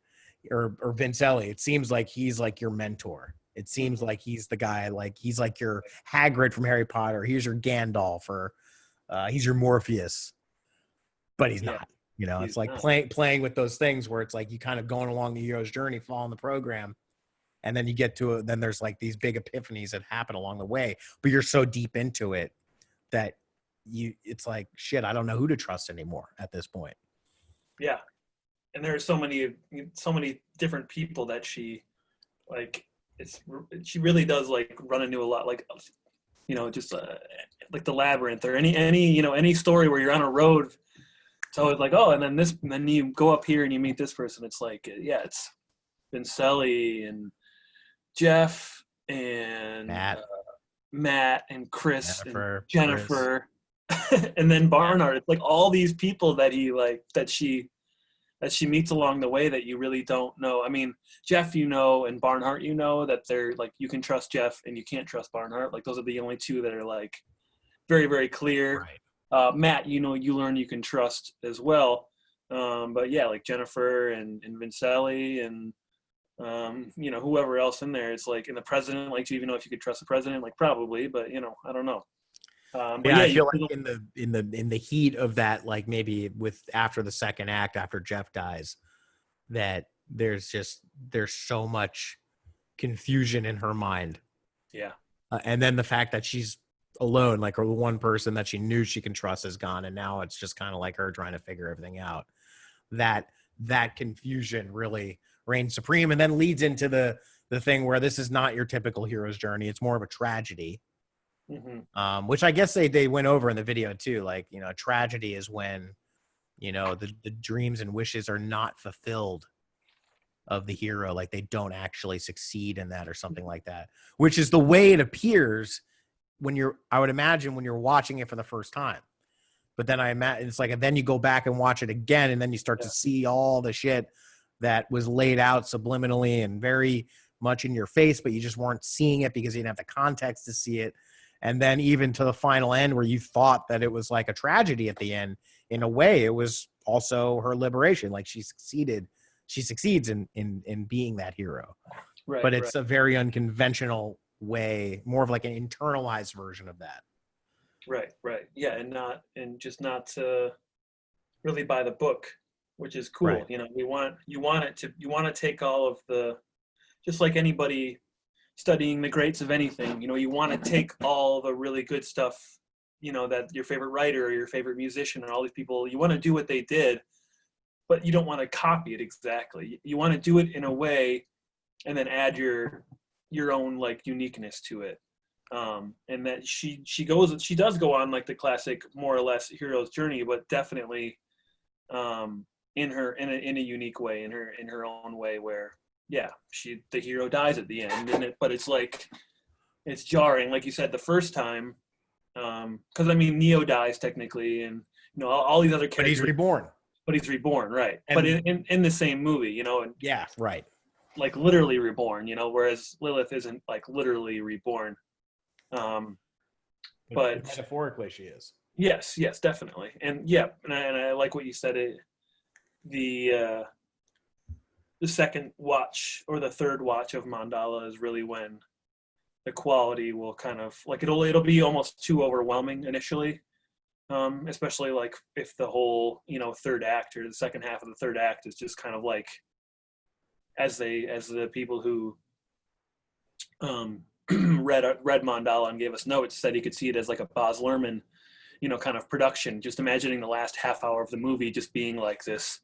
[SPEAKER 1] or Vince Ellie, it seems like he's like your mentor. It seems like he's the guy, like he's like your Hagrid from Harry Potter. He's your Gandalf, or he's your Morpheus, but he's
[SPEAKER 2] Yeah,
[SPEAKER 1] not. You know, it's
[SPEAKER 2] he's
[SPEAKER 1] like
[SPEAKER 2] not.
[SPEAKER 1] playing with those things where it's like you kind of going along the hero's journey, following the program, and then you get to it. Then there's like these big epiphanies that happen along the way, but you're so deep into it that it's like shit. I don't know who to trust anymore at this point.
[SPEAKER 2] Yeah, and there are so many different people that she like. She really does like run into a lot, like just like the labyrinth or any story where you're on a road. It's always like, oh, and then you go up here and you meet this person. It's like, yeah, it's Vincelli and Jeff and Matt and Chris
[SPEAKER 1] Jennifer,
[SPEAKER 2] and Jennifer, and then Barnard. It's like all these people that she meets along the way that you really don't know. I mean, Jeff, and Barnhart, that they're like, you can trust Jeff and you can't trust Barnhart. Like those are the only two that are like very, very clear.
[SPEAKER 1] Right.
[SPEAKER 2] Matt, you learn you can trust as well. But yeah, like Jennifer and Vincelli and, whoever else in there. It's like, in the president, like, do you even know if you could trust the president? Like probably, but I don't know. But
[SPEAKER 1] yeah, I feel like in the heat of that, like maybe with after the second act, after Jeff dies, that there's so much confusion in her mind.
[SPEAKER 2] Yeah.
[SPEAKER 1] And then the fact that she's alone, like her one person that she knew she can trust is gone, and now it's just kind of like her trying to figure everything out. That confusion really reigns supreme, and then leads into the thing where this is not your typical hero's journey. It's more of a tragedy.
[SPEAKER 2] Mm-hmm.
[SPEAKER 1] Which I guess they went over in the video too. Like, tragedy is when, the dreams and wishes are not fulfilled of the hero. Like they don't actually succeed in that or something like that, which is the way it appears I would imagine when you're watching it for the first time. But then I imagine it's like, and then you go back and watch it again, and then you start to see all the shit that was laid out subliminally and very much in your face, but you just weren't seeing it because you didn't have the context to see it. And then even to the final end where you thought that it was like a tragedy at the end, in a way, it was also her liberation. Like she succeeds in being that hero.
[SPEAKER 2] Right.
[SPEAKER 1] But it's a very unconventional way, more of like an internalized version of that.
[SPEAKER 2] Right. Yeah. And just not really by the book, which is cool.
[SPEAKER 1] Right.
[SPEAKER 2] You want to take all of the, just like anybody studying the greats of anything, you want to take all the really good stuff, that your favorite writer or your favorite musician and all these people, you want to do what they did, but you don't want to copy it exactly. You want to do it in a way and then add your own like uniqueness to it. And that she does go on like the classic, more or less, hero's journey, but definitely in a unique way, in her own way, where the hero dies at the end, but it's like, it's jarring, like you said the first time, because I mean Neo dies technically, and all these other characters. But he's reborn, right? And, but in the same movie, and
[SPEAKER 1] yeah, right,
[SPEAKER 2] like literally reborn, whereas Lilith isn't like literally reborn. But
[SPEAKER 1] metaphorically she is.
[SPEAKER 2] Yes, definitely, and I like what you said. The second watch or the third watch of Mandala is really when the quality will kind of like it'll be almost too overwhelming initially, especially like if the whole third act or the second half of the third act is just kind of like as the people who read Mandala and gave us notes said he could see it as like a Baz Luhrmann kind of production, just imagining the last half hour of the movie just being like this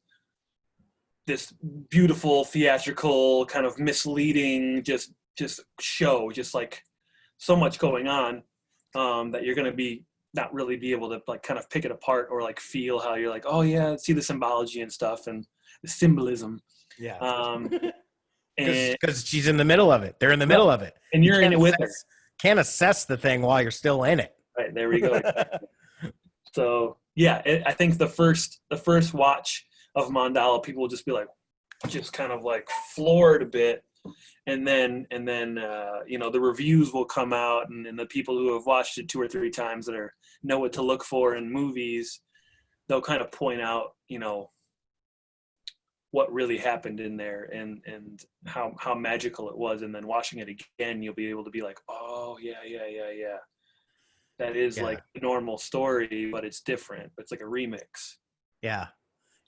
[SPEAKER 2] beautiful theatrical kind of misleading just show, just like so much going on that you're going to not really be able to like kind of pick it apart or like feel how you're like, oh yeah, see the symbology and stuff and the symbolism.
[SPEAKER 1] Because she's in the middle of it. They're in the middle of it,
[SPEAKER 2] and you're in it with her.
[SPEAKER 1] Can't assess the thing while you're still in it.
[SPEAKER 2] Right, there we go. So I think the first watch of Mandala, people will just be like, just kind of like floored a bit, and then the reviews will come out, and the people who have watched it 2 or 3 times that know what to look for in movies they'll kind of point out, what really happened in there and how magical it was. And then watching it again, you'll be able to be like, oh yeah. That is
[SPEAKER 1] Yeah.
[SPEAKER 2] like the normal story, but it's different. It's like a remix.
[SPEAKER 1] Yeah.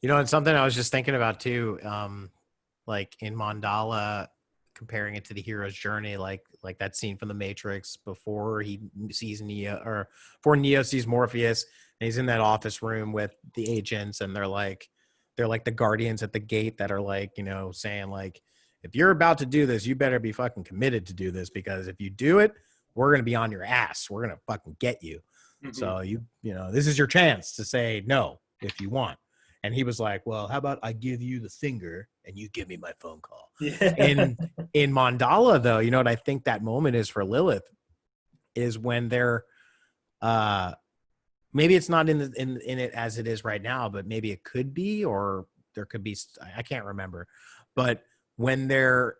[SPEAKER 1] And something I was just thinking about too, like in Mandala, comparing it to the hero's journey, like that scene from the Matrix before he sees Neo, or before Neo sees Morpheus, and he's in that office room with the agents, and they're like the guardians at the gate that are like, saying like, if you're about to do this, you better be fucking committed to do this, because if you do it, we're going to be on your ass. We're going to fucking get you.
[SPEAKER 2] Mm-hmm.
[SPEAKER 1] So this is your chance to say no if you want. And he was like, well, how about I give you the finger and you give me my phone call?
[SPEAKER 2] Yeah.
[SPEAKER 1] In Mandala, though, what I think that moment is for Lilith is when they're, maybe it's not in it as it is right now, but maybe it could be, or there could be, I can't remember. But when they're,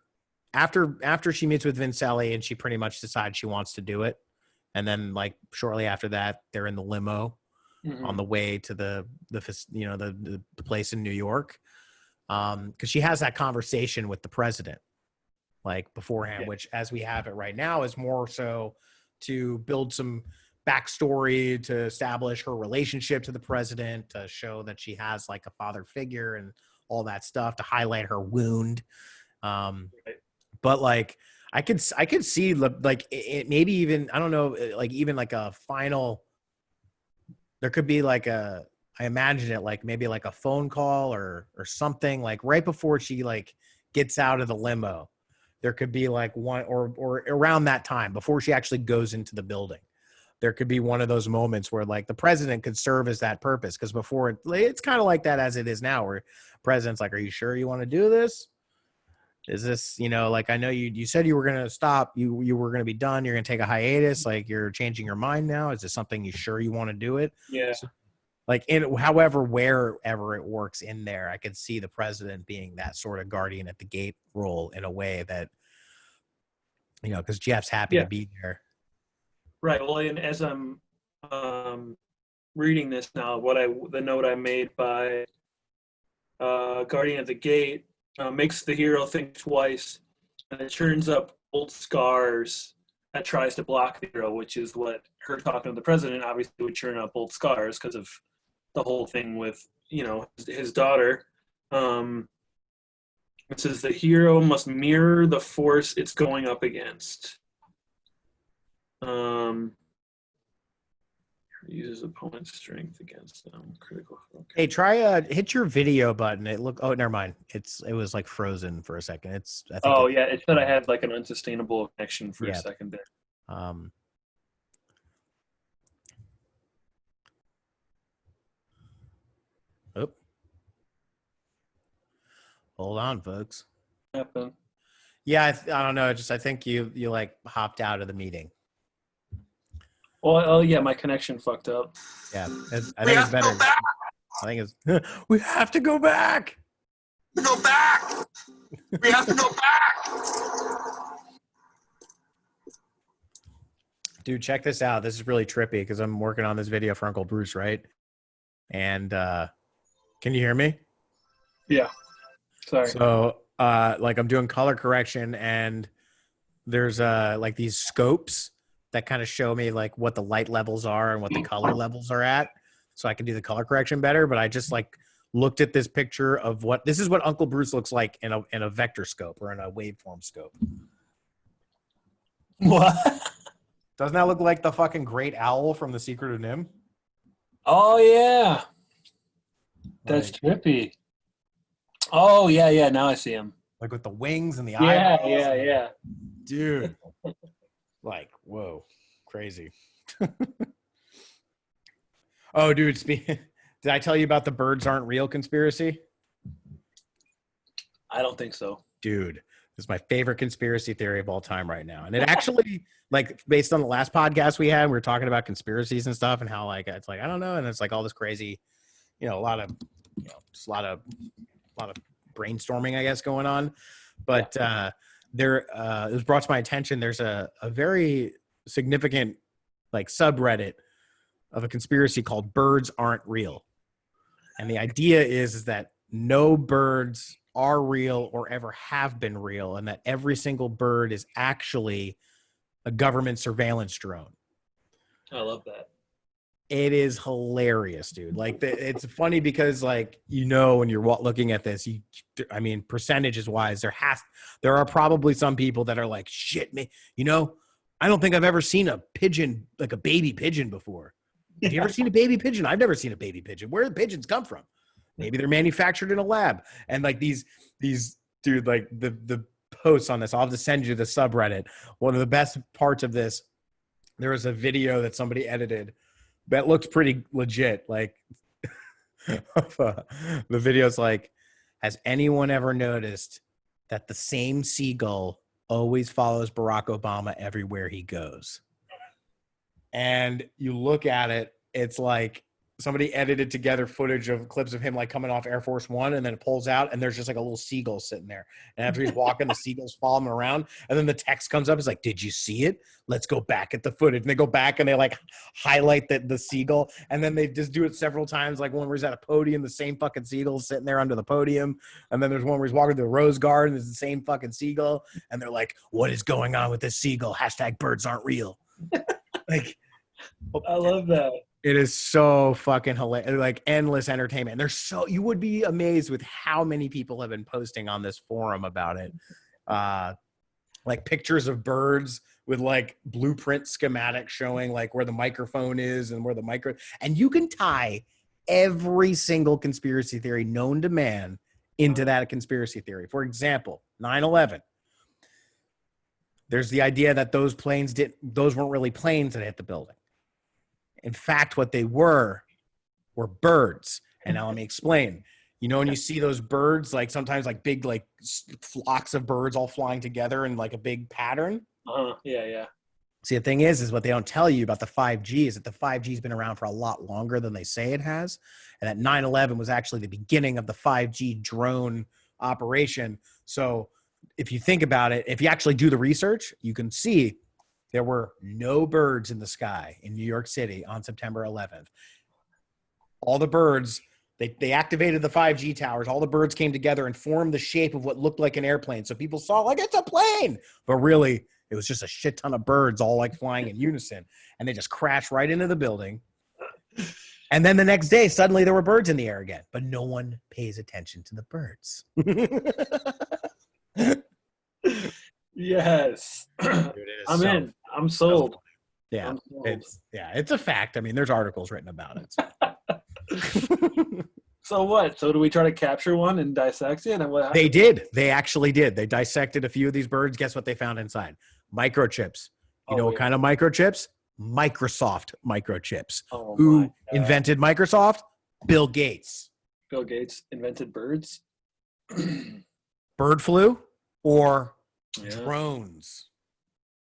[SPEAKER 1] after she meets with Vincelli and she pretty much decides she wants to do it, and then like shortly after that, they're in the limo on the way to the place in New York, because she has that conversation with the president like beforehand, which as we have it right now is more so to build some backstory, to establish her relationship to the president, to show that she has like a father figure and all that stuff, to highlight her wound. But like I could see like it maybe even, I don't know, like even like a final, there could be like I imagine it like maybe like a phone call or something, like right before she like gets out of the limo. There could be like one or around that time before she actually goes into the building. There could be one of those moments where like the president could serve as that purpose. Because before it's kind of like that as it is now, where president's like, are you sure you want to do this? Is this, like, I know you said you were going to stop, you were going to be done. You're going to take a hiatus. Like, you're changing your mind now. Is this something you sure you want to do it?
[SPEAKER 2] Yeah.
[SPEAKER 1] So, like, wherever it works in there, I could see the president being that sort of guardian at the gate role in a way that, because Jeff's happy to be there.
[SPEAKER 2] Right. Well, and as I'm reading this now, the note I made by Guardian at the Gate makes the hero think twice, and it churns up old scars that tries to block the hero, which is what her talking to the president obviously would churn up old scars because of the whole thing with his daughter. It says the hero must mirror the force it's going up against. Uses opponent's strength against them. Critical. Okay.
[SPEAKER 1] Hey, try hit your video button. Oh, never mind. It was like frozen for a second.
[SPEAKER 2] It said I had like an unsustainable connection for a second there.
[SPEAKER 1] Oh. Hold on, folks.
[SPEAKER 2] What happened?
[SPEAKER 1] Yeah, I don't know. I think you like hopped out of the meeting.
[SPEAKER 2] Well, yeah, my connection fucked up.
[SPEAKER 1] Yeah, I think it's better. I think it's we have to go back.
[SPEAKER 3] Go back. We have to go back.
[SPEAKER 1] Dude, check this out. This is really trippy because I'm working on this video for Uncle Bruce, right? And can you hear me?
[SPEAKER 2] Yeah. Sorry.
[SPEAKER 1] So like I'm doing color correction, and there's like these scopes that kind of show me like what the light levels are and what the color levels are at, so I can do the color correction better. But I just like looked at this picture of this is what Uncle Bruce looks like in a vector scope or in a waveform scope.
[SPEAKER 2] What?
[SPEAKER 1] Doesn't that look like the fucking great owl from The Secret of NIMH?
[SPEAKER 2] Oh yeah, that's trippy. Oh yeah. Now I see him.
[SPEAKER 1] Like with the wings and the eyeballs.
[SPEAKER 2] Yeah.
[SPEAKER 1] Dude. Like, whoa, crazy. Oh, dude, did I tell you about the birds aren't real conspiracy?
[SPEAKER 2] I don't think so.
[SPEAKER 1] Dude, this is my favorite conspiracy theory of all time right now. And it actually, like, based on the last podcast we had, we were talking about conspiracies and stuff and how, like, it's like, I don't know. And it's like all this crazy, a lot of brainstorming, I guess, going on. But, it was brought to my attention, there's a very significant like subreddit of a conspiracy called Birds Aren't Real. And the idea is that no birds are real or ever have been real, and that every single bird is actually a government surveillance drone.
[SPEAKER 2] I love that.
[SPEAKER 1] It is hilarious, dude. Like it's funny because, like, when you're looking at this, I mean, percentages wise, there are probably some people that are like, shit, me, I don't think I've ever seen a pigeon, like a baby pigeon before. Have you ever seen a baby pigeon? I've never seen a baby pigeon. Where do the pigeons come from? Maybe they're manufactured in a lab. And like these dude, like the posts on this, I'll have to send you the subreddit. One of the best parts of this, there was a video that somebody edited that looks pretty legit. Like the video's like, has anyone ever noticed that the same seagull always follows Barack Obama everywhere he goes? And you look at it, it's like somebody edited together footage of clips of him like coming off Air Force One, and then it pulls out and there's just like a little seagull sitting there. And after he's walking, the seagulls follow him around. And then the text comes up. It's like, did you see it? Let's go back at the footage. And they go back and they like highlight the seagull. And then they just do it several times. Like one where he's at a podium, the same fucking seagull sitting there under the podium. And then there's one where he's walking to the Rose Garden. There's the same fucking seagull. And they're like, what is going on with this seagull? Hashtag birds aren't real. Like,
[SPEAKER 2] I love that.
[SPEAKER 1] it is so fucking hilarious, like endless entertainment. You would be amazed with how many people have been posting on this forum about it. Like pictures of birds with like blueprint schematics showing like where the microphone is and where and you can tie every single conspiracy theory known to man into that conspiracy theory. For example, 9/11. There's the idea that those weren't really planes that hit the building. In fact, what they were birds. And now let me explain. When you see those birds, like sometimes like big, like flocks of birds all flying together in like a big pattern.
[SPEAKER 2] Yeah.
[SPEAKER 1] See, the thing is what they don't tell you about the 5G is that the 5G has been around for a lot longer than they say it has. And that 9/11 was actually the beginning of the 5G drone operation. So if you think about it, if you actually do the research, you can see there were no birds in the sky in New York City on September 11th. All the birds, they activated the 5G towers. All the birds came together and formed the shape of what looked like an airplane. So people saw like, it's a plane. But really, it was just a shit ton of birds all like flying in unison. And they just crashed right into the building. And then the next day, suddenly there were birds in the air again. But no one pays attention to the birds.
[SPEAKER 2] Yes.
[SPEAKER 1] Dude,
[SPEAKER 2] I'm in. I'm sold.
[SPEAKER 1] Yeah,
[SPEAKER 2] I'm sold.
[SPEAKER 1] it's a fact. I mean, there's articles written about it.
[SPEAKER 2] So what? So do we try to capture one and dissect it? And what?
[SPEAKER 1] They did. They actually did. They dissected a few of these birds. Guess what they found inside? Microchips. You know what kind of microchips? Microsoft microchips.
[SPEAKER 2] Oh,
[SPEAKER 1] Who invented Microsoft? Bill Gates.
[SPEAKER 2] Bill Gates invented birds.
[SPEAKER 1] Bird flu or
[SPEAKER 2] Yeah.
[SPEAKER 1] drones.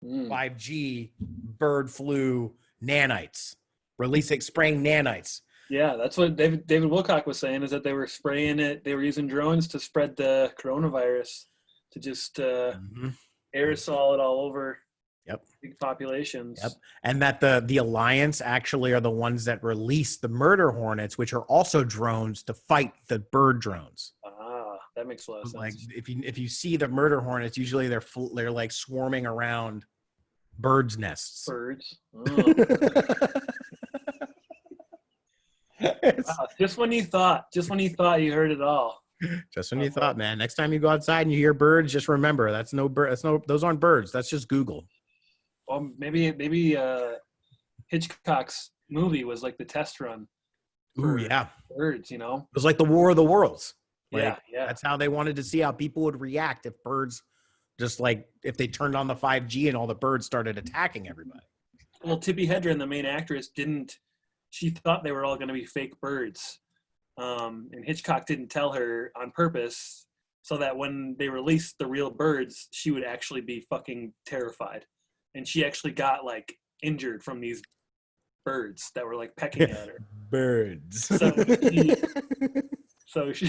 [SPEAKER 2] Mm.
[SPEAKER 1] 5G, bird flu, nanites. Spraying nanites.
[SPEAKER 2] Yeah, that's what David Wilcock was saying, is that they were spraying it. They were using drones to spread the coronavirus, to just aerosol it all over.
[SPEAKER 1] Yep.
[SPEAKER 2] Big populations.
[SPEAKER 1] Yep. And that the Alliance actually are the ones that release the murder hornets, which are also drones to fight the bird drones.
[SPEAKER 2] That makes a lot of sense.
[SPEAKER 1] Like if you see the murder hornets, usually they're like swarming around birds' nests.
[SPEAKER 2] Birds. Oh. Wow. Just when you thought you heard it all.
[SPEAKER 1] Just when you thought, man. Next time you go outside and you hear birds, just remember those aren't birds. That's just Google.
[SPEAKER 2] Well, maybe Hitchcock's movie was like the test run.
[SPEAKER 1] Ooh, yeah.
[SPEAKER 2] Birds, you know.
[SPEAKER 1] It was like the War of the Worlds. Like,
[SPEAKER 2] yeah.
[SPEAKER 1] That's how they wanted to see how people would react if birds, just like if they turned on the 5G and all the birds started attacking everybody.
[SPEAKER 2] Well, Tippi Hedren, the main actress, she thought they were all going to be fake birds. And Hitchcock didn't tell her on purpose so that when they released the real birds, she would actually be fucking terrified. And she actually got like injured from these birds that were like pecking at her.
[SPEAKER 1] Birds.
[SPEAKER 2] So she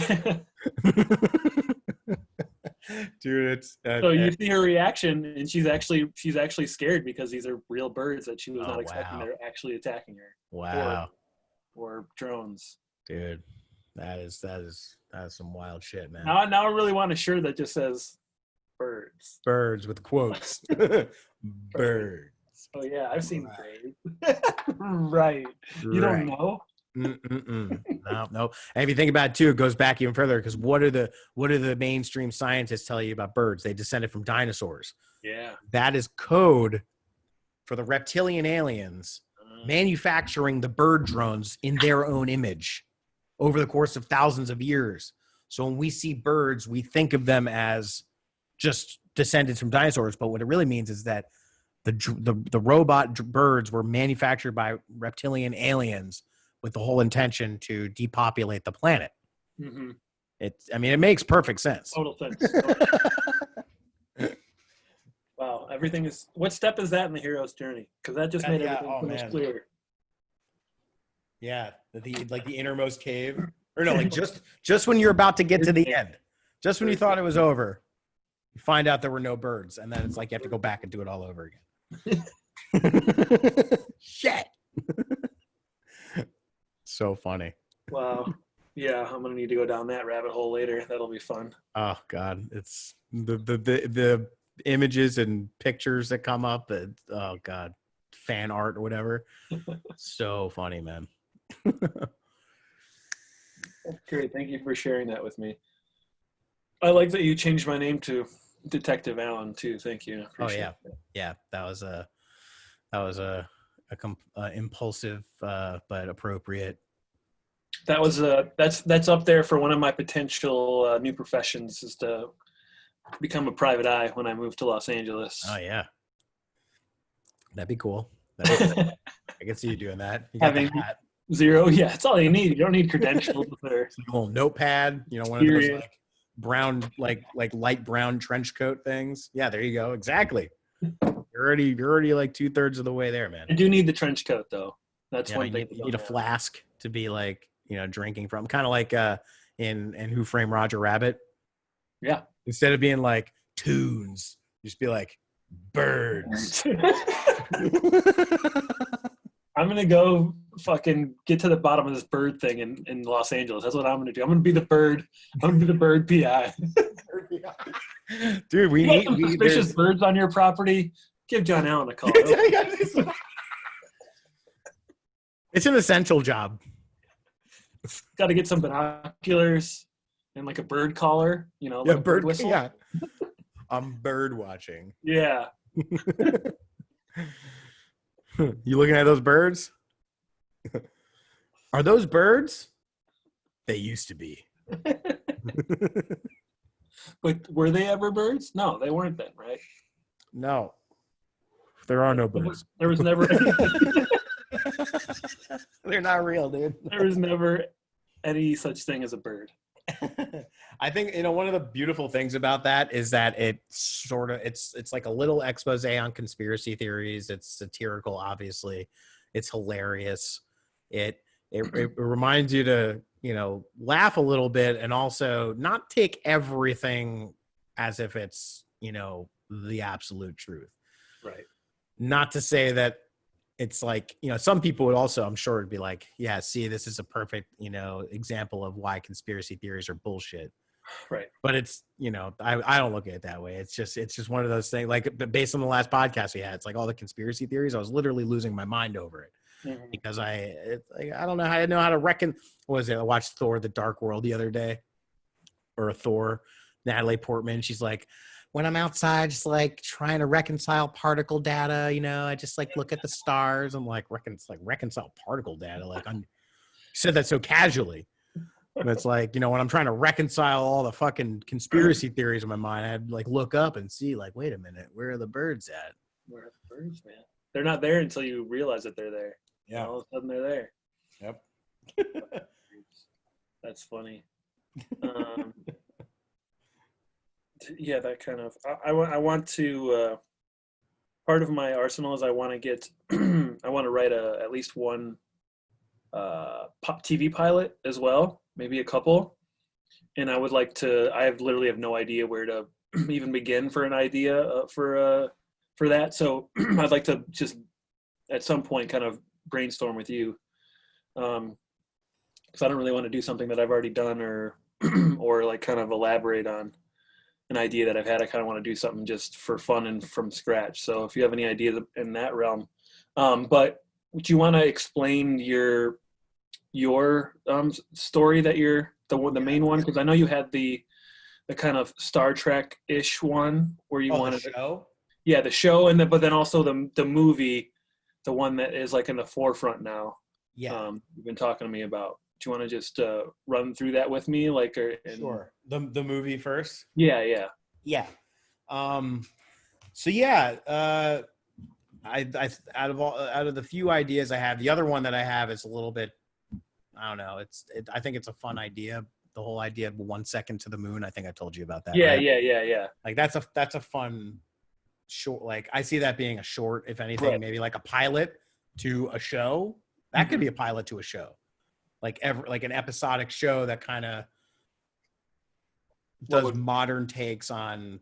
[SPEAKER 1] Dude, it's
[SPEAKER 2] so you see her reaction, and she's actually scared because these are real birds that she was not expecting.
[SPEAKER 1] Wow.
[SPEAKER 2] They're actually attacking her.
[SPEAKER 1] Wow.
[SPEAKER 2] Or drones.
[SPEAKER 1] Dude. That is some wild shit, man.
[SPEAKER 2] Now I really want a shirt that just says birds.
[SPEAKER 1] Birds with quotes. Bird.
[SPEAKER 2] Oh yeah, I've seen
[SPEAKER 1] Right.
[SPEAKER 2] birds. Right. You don't know?
[SPEAKER 1] No. And if you think about it too, it goes back even further because what do the mainstream scientists tell you about birds? They descended from dinosaurs.
[SPEAKER 2] Yeah.
[SPEAKER 1] That is code for the reptilian aliens manufacturing the bird drones in their own image over the course of thousands of years. So when we see birds, we think of them as just descended from dinosaurs. But what it really means is that the robot birds were manufactured by reptilian aliens with the whole intention to depopulate the planet.
[SPEAKER 2] Mm-hmm.
[SPEAKER 1] It makes perfect sense.
[SPEAKER 2] Total sense. Wow, everything is. What step is that in the hero's journey? Because that just made everything so much clearer.
[SPEAKER 1] Yeah, the innermost cave, or no, like just when you're about to get to the end, just when you thought it was over, you find out there were no birds, and then it's like you have to go back and do it all over again. Shit. So funny.
[SPEAKER 2] Wow. Yeah, I'm gonna need to go down that rabbit hole later. That'll be fun.
[SPEAKER 1] Oh God, it's the images and pictures that come up. Oh God, fan art or whatever. So funny, man.
[SPEAKER 2] Great. Thank you for sharing that with me. I like that you changed my name to Detective Allen too. Thank you.
[SPEAKER 1] Oh yeah, yeah. That was a impulsive but appropriate.
[SPEAKER 2] That was that's up there for one of my potential new professions is to become a private eye when I move to Los Angeles.
[SPEAKER 1] Oh yeah, that'd be cool. I can see you doing that. You got
[SPEAKER 2] Having
[SPEAKER 1] the hat.
[SPEAKER 2] Zero, yeah, that's all you need. You don't need credentials or
[SPEAKER 1] A little notepad, one of those like brown, like light brown trench coat things. Yeah, there you go. Exactly. You're already like 2/3 of the way there, man.
[SPEAKER 2] I do need the trench coat though. That's one
[SPEAKER 1] You
[SPEAKER 2] thing.
[SPEAKER 1] need a flask to be like drinking from, kind of like in Who Framed Roger Rabbit.
[SPEAKER 2] Yeah.
[SPEAKER 1] Instead of being like tunes, just be like birds.
[SPEAKER 2] I'm gonna go fucking get to the bottom of this bird thing in Los Angeles. That's what I'm gonna do. I'm gonna be the bird. I'm gonna be the bird PI.
[SPEAKER 1] Dude, we need
[SPEAKER 2] suspicious birds on your property. Give John Allen a call.
[SPEAKER 1] It's an essential job.
[SPEAKER 2] Got to get some binoculars and like a bird collar. Like a bird whistle.
[SPEAKER 1] Yeah. I'm bird watching.
[SPEAKER 2] Yeah.
[SPEAKER 1] You looking at those birds? Are those birds? They used to be.
[SPEAKER 2] But were they ever birds? No, they weren't then, right?
[SPEAKER 1] No. There are no birds.
[SPEAKER 2] There was never
[SPEAKER 1] They're not real, dude.
[SPEAKER 2] there was never any such thing as a bird.
[SPEAKER 1] I think one of the beautiful things about that is that it's like a little expose on conspiracy theories. It's satirical, obviously. It's hilarious. It reminds you to laugh a little bit and also not take everything as if it's the absolute truth.
[SPEAKER 2] Right.
[SPEAKER 1] Not to say that it's like, some people would also, I'm sure, would be like, yeah, see, this is a perfect, example of why conspiracy theories are bullshit.
[SPEAKER 2] Right.
[SPEAKER 1] But it's, I don't look at it that way. It's just one of those things, like based on the last podcast we had, it's like all the conspiracy theories, I was literally losing my mind over it.
[SPEAKER 2] Mm-hmm.
[SPEAKER 1] Because I don't know how to reckon. What was it? I watched Thor: The Dark World the other day, or Thor. Natalie Portman. She's like, when I'm outside, just like trying to reconcile particle data. I just like look at the stars. I'm like, reconcile particle data. Like you said that so casually. And it's like, when I'm trying to reconcile all the fucking conspiracy theories in my mind, I had to like look up and see, like, wait a minute, where are the birds at?
[SPEAKER 2] Where are the birds, man? They're not there until you realize that they're there.
[SPEAKER 1] Yeah.
[SPEAKER 2] All of a sudden they're there.
[SPEAKER 1] Yep.
[SPEAKER 2] That's funny. Yeah, that kind of. I want to. Part of my arsenal is I want to get. I want to write at least one TV pilot as well, maybe a couple. And I would like to. I literally have no idea where to even begin for an idea for that. So I'd like to just at some point kind of brainstorm with you. because I don't really want to do something that I've already done or or like kind of elaborate on an idea that I've had. I kind of want to do something just for fun and from scratch. So if you have any ideas in that realm, but would you want to explain your story that you're the main one? Because I know you had the kind of Star Trek ish one where you wanted
[SPEAKER 1] the show.
[SPEAKER 2] yeah, the show, and but then also the movie, the one that is like in the forefront now.
[SPEAKER 1] Yeah,
[SPEAKER 2] You've been talking to me about. Do you want to just run through that with me, like?
[SPEAKER 1] sure. The movie first.
[SPEAKER 2] Yeah, yeah.
[SPEAKER 1] Yeah. So yeah, I out of the few ideas I have, the other one that I have is a little bit, I don't know. I think it's a fun idea. The whole idea of 1 second to the moon. I think I told you about that.
[SPEAKER 2] Yeah,
[SPEAKER 1] right?
[SPEAKER 2] yeah.
[SPEAKER 1] Like that's a fun short. Like I see that being a short, if anything,
[SPEAKER 2] Right.
[SPEAKER 1] maybe like a pilot to a show. That could be a pilot to a show, like an episodic show that kind of does modern takes on.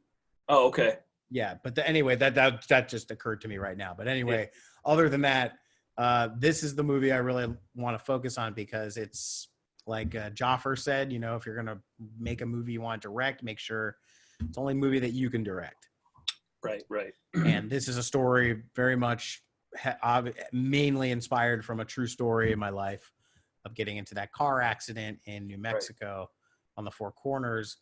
[SPEAKER 2] Oh, okay.
[SPEAKER 1] Yeah, but anyway, that just occurred to me right now. But anyway, other than that, this is the movie I really want to focus on because it's like Joffer said, you know, if you're gonna make a movie you want to direct, make sure it's only a movie that you can direct.
[SPEAKER 2] Right.
[SPEAKER 1] And this is a story very much mainly inspired from a true story in my life of getting into that car accident in New Mexico on the Four Corners.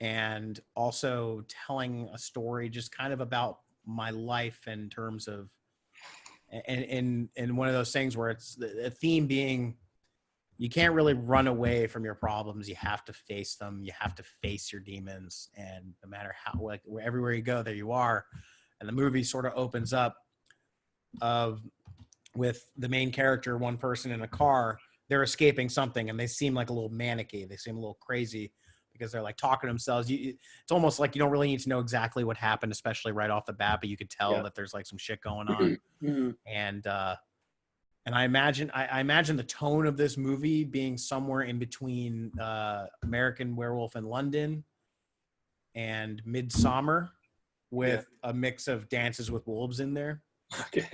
[SPEAKER 1] And also telling a story just kind of about my life in terms of, and one of those things where it's the theme being, you can't really run away from your problems. You have to face them. You have to face your demons. And no matter how, like everywhere you go, there you are. And the movie sort of opens up with the main character, one person in a car, they're escaping something and they seem like a little manicky. They seem a little crazy because they're like talking to themselves. It's almost like you don't really need to know exactly what happened, especially right off the bat, but you could tell that there's like some shit going on. And I imagine the tone of this movie being somewhere in between American Werewolf in London and Midsommar with a mix of Dances with Wolves in there.
[SPEAKER 2] Okay.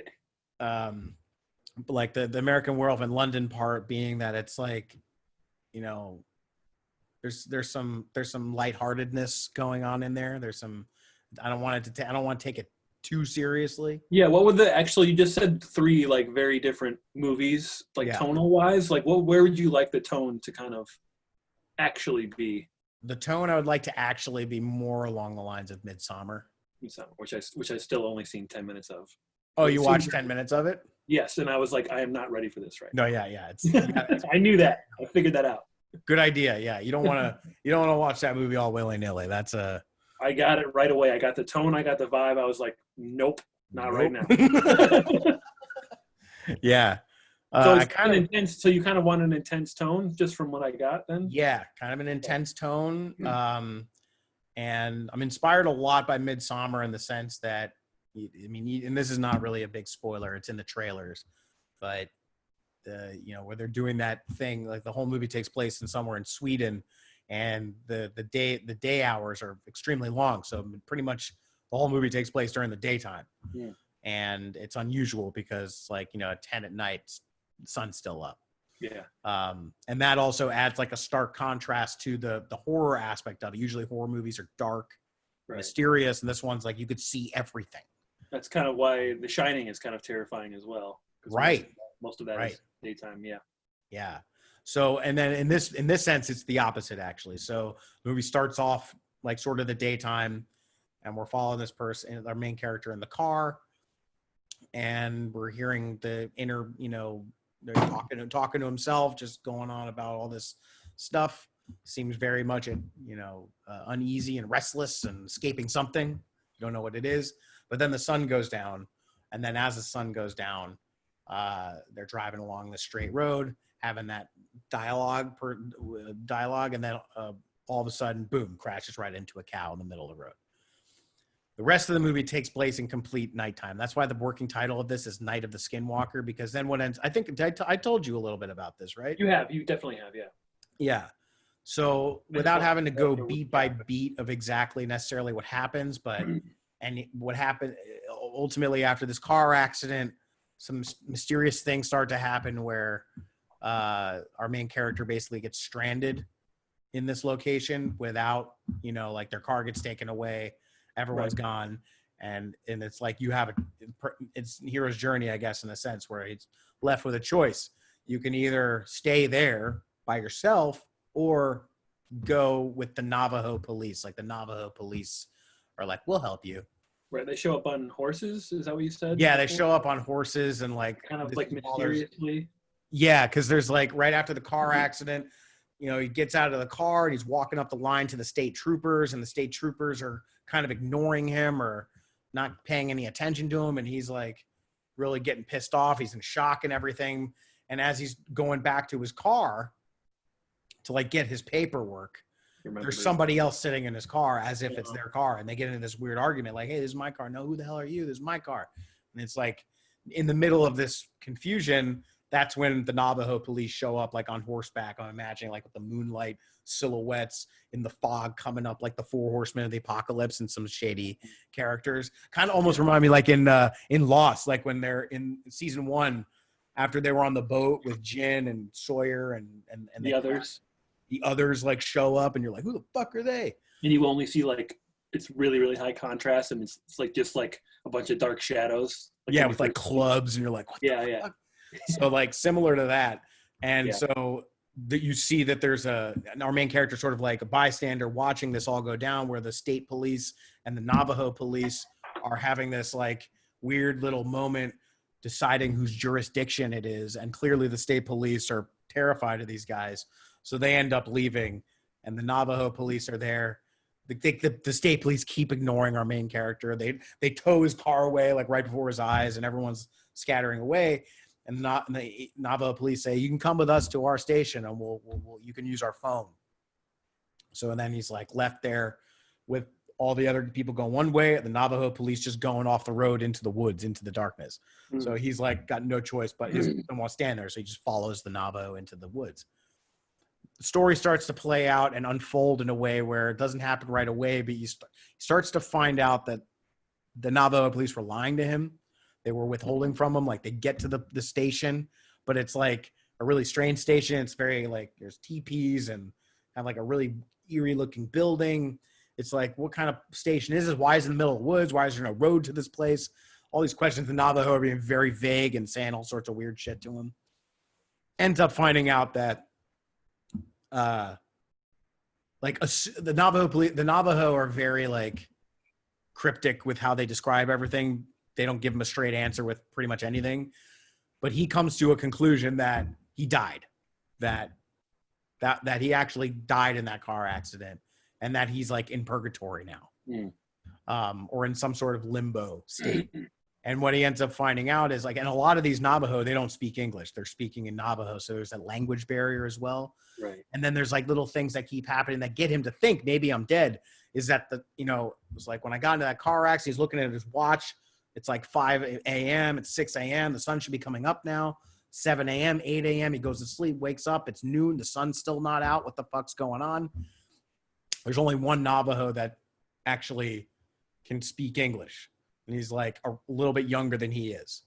[SPEAKER 1] Like the American Werewolf in London part being that it's like, you know, there's some lightheartedness going on in there. There's some, I don't want to take it too seriously.
[SPEAKER 2] Yeah. What would you just said 3 like very different movies, like tonal wise, like where would you like the tone to kind of actually be?
[SPEAKER 1] The tone I would like to actually be more along the lines of Midsommar.
[SPEAKER 2] Which I still only seen 10 minutes of.
[SPEAKER 1] Oh, you watched 10 minutes of it?
[SPEAKER 2] Yes, and I was like, I am not ready for this right
[SPEAKER 1] now. No, yeah. It's
[SPEAKER 2] I knew that. I figured that out.
[SPEAKER 1] Good idea. Yeah, you don't want to watch that movie all willy-nilly.
[SPEAKER 2] I got it right away. I got the tone. I got the vibe. I was like, nope, not right now.
[SPEAKER 1] Yeah.
[SPEAKER 2] So it's kind of intense. So you kind of want an intense tone, just from what I got, then.
[SPEAKER 1] Yeah, kind of an intense tone. And I'm inspired a lot by Midsommar in the sense that, and this is not really a big spoiler. It's in the trailers, but where they're doing that thing, like the whole movie takes place somewhere in Sweden, and the day hours are extremely long. So pretty much the whole movie takes place during the daytime.
[SPEAKER 2] Yeah.
[SPEAKER 1] And it's unusual because at 10 at night, the sun's still up.
[SPEAKER 2] Yeah.
[SPEAKER 1] And that also adds like a stark contrast to the horror aspect of it. Usually horror movies are dark, mysterious, and this one's like you could see everything.
[SPEAKER 2] That's kind of why The Shining is kind of terrifying as well.
[SPEAKER 1] Right.
[SPEAKER 2] Most of that is daytime. Yeah.
[SPEAKER 1] Yeah. So, and then in this sense, it's the opposite actually. So the movie starts off like sort of the daytime, and we're following this person, our main character, in the car, and we're hearing the inner, they're talking to himself, just going on about all this stuff. Seems very much, uneasy and restless and escaping something. You don't know what it is. But then the sun goes down, and then as the sun goes down, they're driving along the straight road, having that dialogue, and then all of a sudden, boom, crashes right into a cow in the middle of the road. The rest of the movie takes place in complete nighttime. That's why the working title of this is Night of the Skinwalker, because then what ends, I think I told you a little bit about this, right?
[SPEAKER 2] You definitely have, yeah.
[SPEAKER 1] Yeah. So without having to go beat by beat of exactly necessarily what happens, and what happened ultimately after this car accident, some mysterious things start to happen where our main character basically gets stranded in this location without, like their car gets taken away, everyone's gone, and it's like it's hero's journey, I guess, in a sense, where he's left with a choice. You can either stay there by yourself or go with the Navajo police. Like the Navajo police are like, we'll help you.
[SPEAKER 2] Right. They show up on horses. Is that what you said?
[SPEAKER 1] Yeah, they show up on horses and like
[SPEAKER 2] kind of
[SPEAKER 1] this-
[SPEAKER 2] like mysteriously.
[SPEAKER 1] Yeah, because there's like right after the car accident, he gets out of the car and he's walking up the line to the state troopers, and the state troopers are kind of ignoring him or not paying any attention to him, and he's like really getting pissed off. He's in shock and everything. And as he's going back to his car to like get his paperwork, there's somebody else sitting in his car as if it's their car, and they get into this weird argument like, hey, this is my car. No, who the hell are you? This is my car. And it's like in the middle of this confusion, that's when the Navajo police show up like on horseback. I'm imagining like with the moonlight silhouettes in the fog coming up, like the Four Horsemen of the Apocalypse and some shady characters. Kind of almost remind me like in Lost, like when they're in season 1, after they were on the boat with Jin and Sawyer and
[SPEAKER 2] the others.
[SPEAKER 1] The others like show up and you're like, who the fuck are they?
[SPEAKER 2] And you only see like it's really, really high contrast, and it's like just like a bunch of dark shadows.
[SPEAKER 1] Like, with like clubs, and you're like, what the fuck? So like similar to that. And so that you see that there's our main character sort of like a bystander watching this all go down, where the state police and the Navajo police are having this like weird little moment deciding whose jurisdiction it is. And clearly the state police are terrified of these guys. So they end up leaving, and the Navajo police are there. The state police keep ignoring our main character. They tow his car away like right before his eyes, and everyone's scattering away. And the Navajo police say, you can come with us to our station and you can use our phone. So and then he's like left there with all the other people going one way, the Navajo police just going off the road into the woods, into the darkness. Mm-hmm. So he's like got no choice, but he doesn't want to stand there. So he just follows the Navajo into the woods. The story starts to play out and unfold in a way where it doesn't happen right away, but he starts to find out that the Navajo police were lying to him. They were withholding from him. Like they get to the station, but it's like a really strange station. It's very like there's teepees and have like a really eerie looking building. It's like, what kind of station is this? Why is it in the middle of the woods? Why is there no road to this place? All these questions. The Navajo are being very vague and saying all sorts of weird shit to him. Ends up finding out that the Navajo are very like cryptic with how they describe everything. They don't give him a straight answer with pretty much anything, but he comes to a conclusion that he died, that he actually died in that car accident, and that he's like in purgatory now, or in some sort of limbo state. And what he ends up finding out is like, and a lot of these Navajo, they don't speak English. They're speaking in Navajo. So there's that language barrier as well.
[SPEAKER 2] Right. And
[SPEAKER 1] then there's like little things that keep happening that get him to think maybe I'm dead. Is that it's like when I got into that car accident, he's looking at his watch. It's like 5 a.m. It's 6 a.m. The sun should be coming up now. 7 a.m., 8 a.m. He goes to sleep, wakes up. It's noon. The sun's still not out. What the fuck's going on? There's only one Navajo that actually can speak English. And he's like a little bit younger than he is.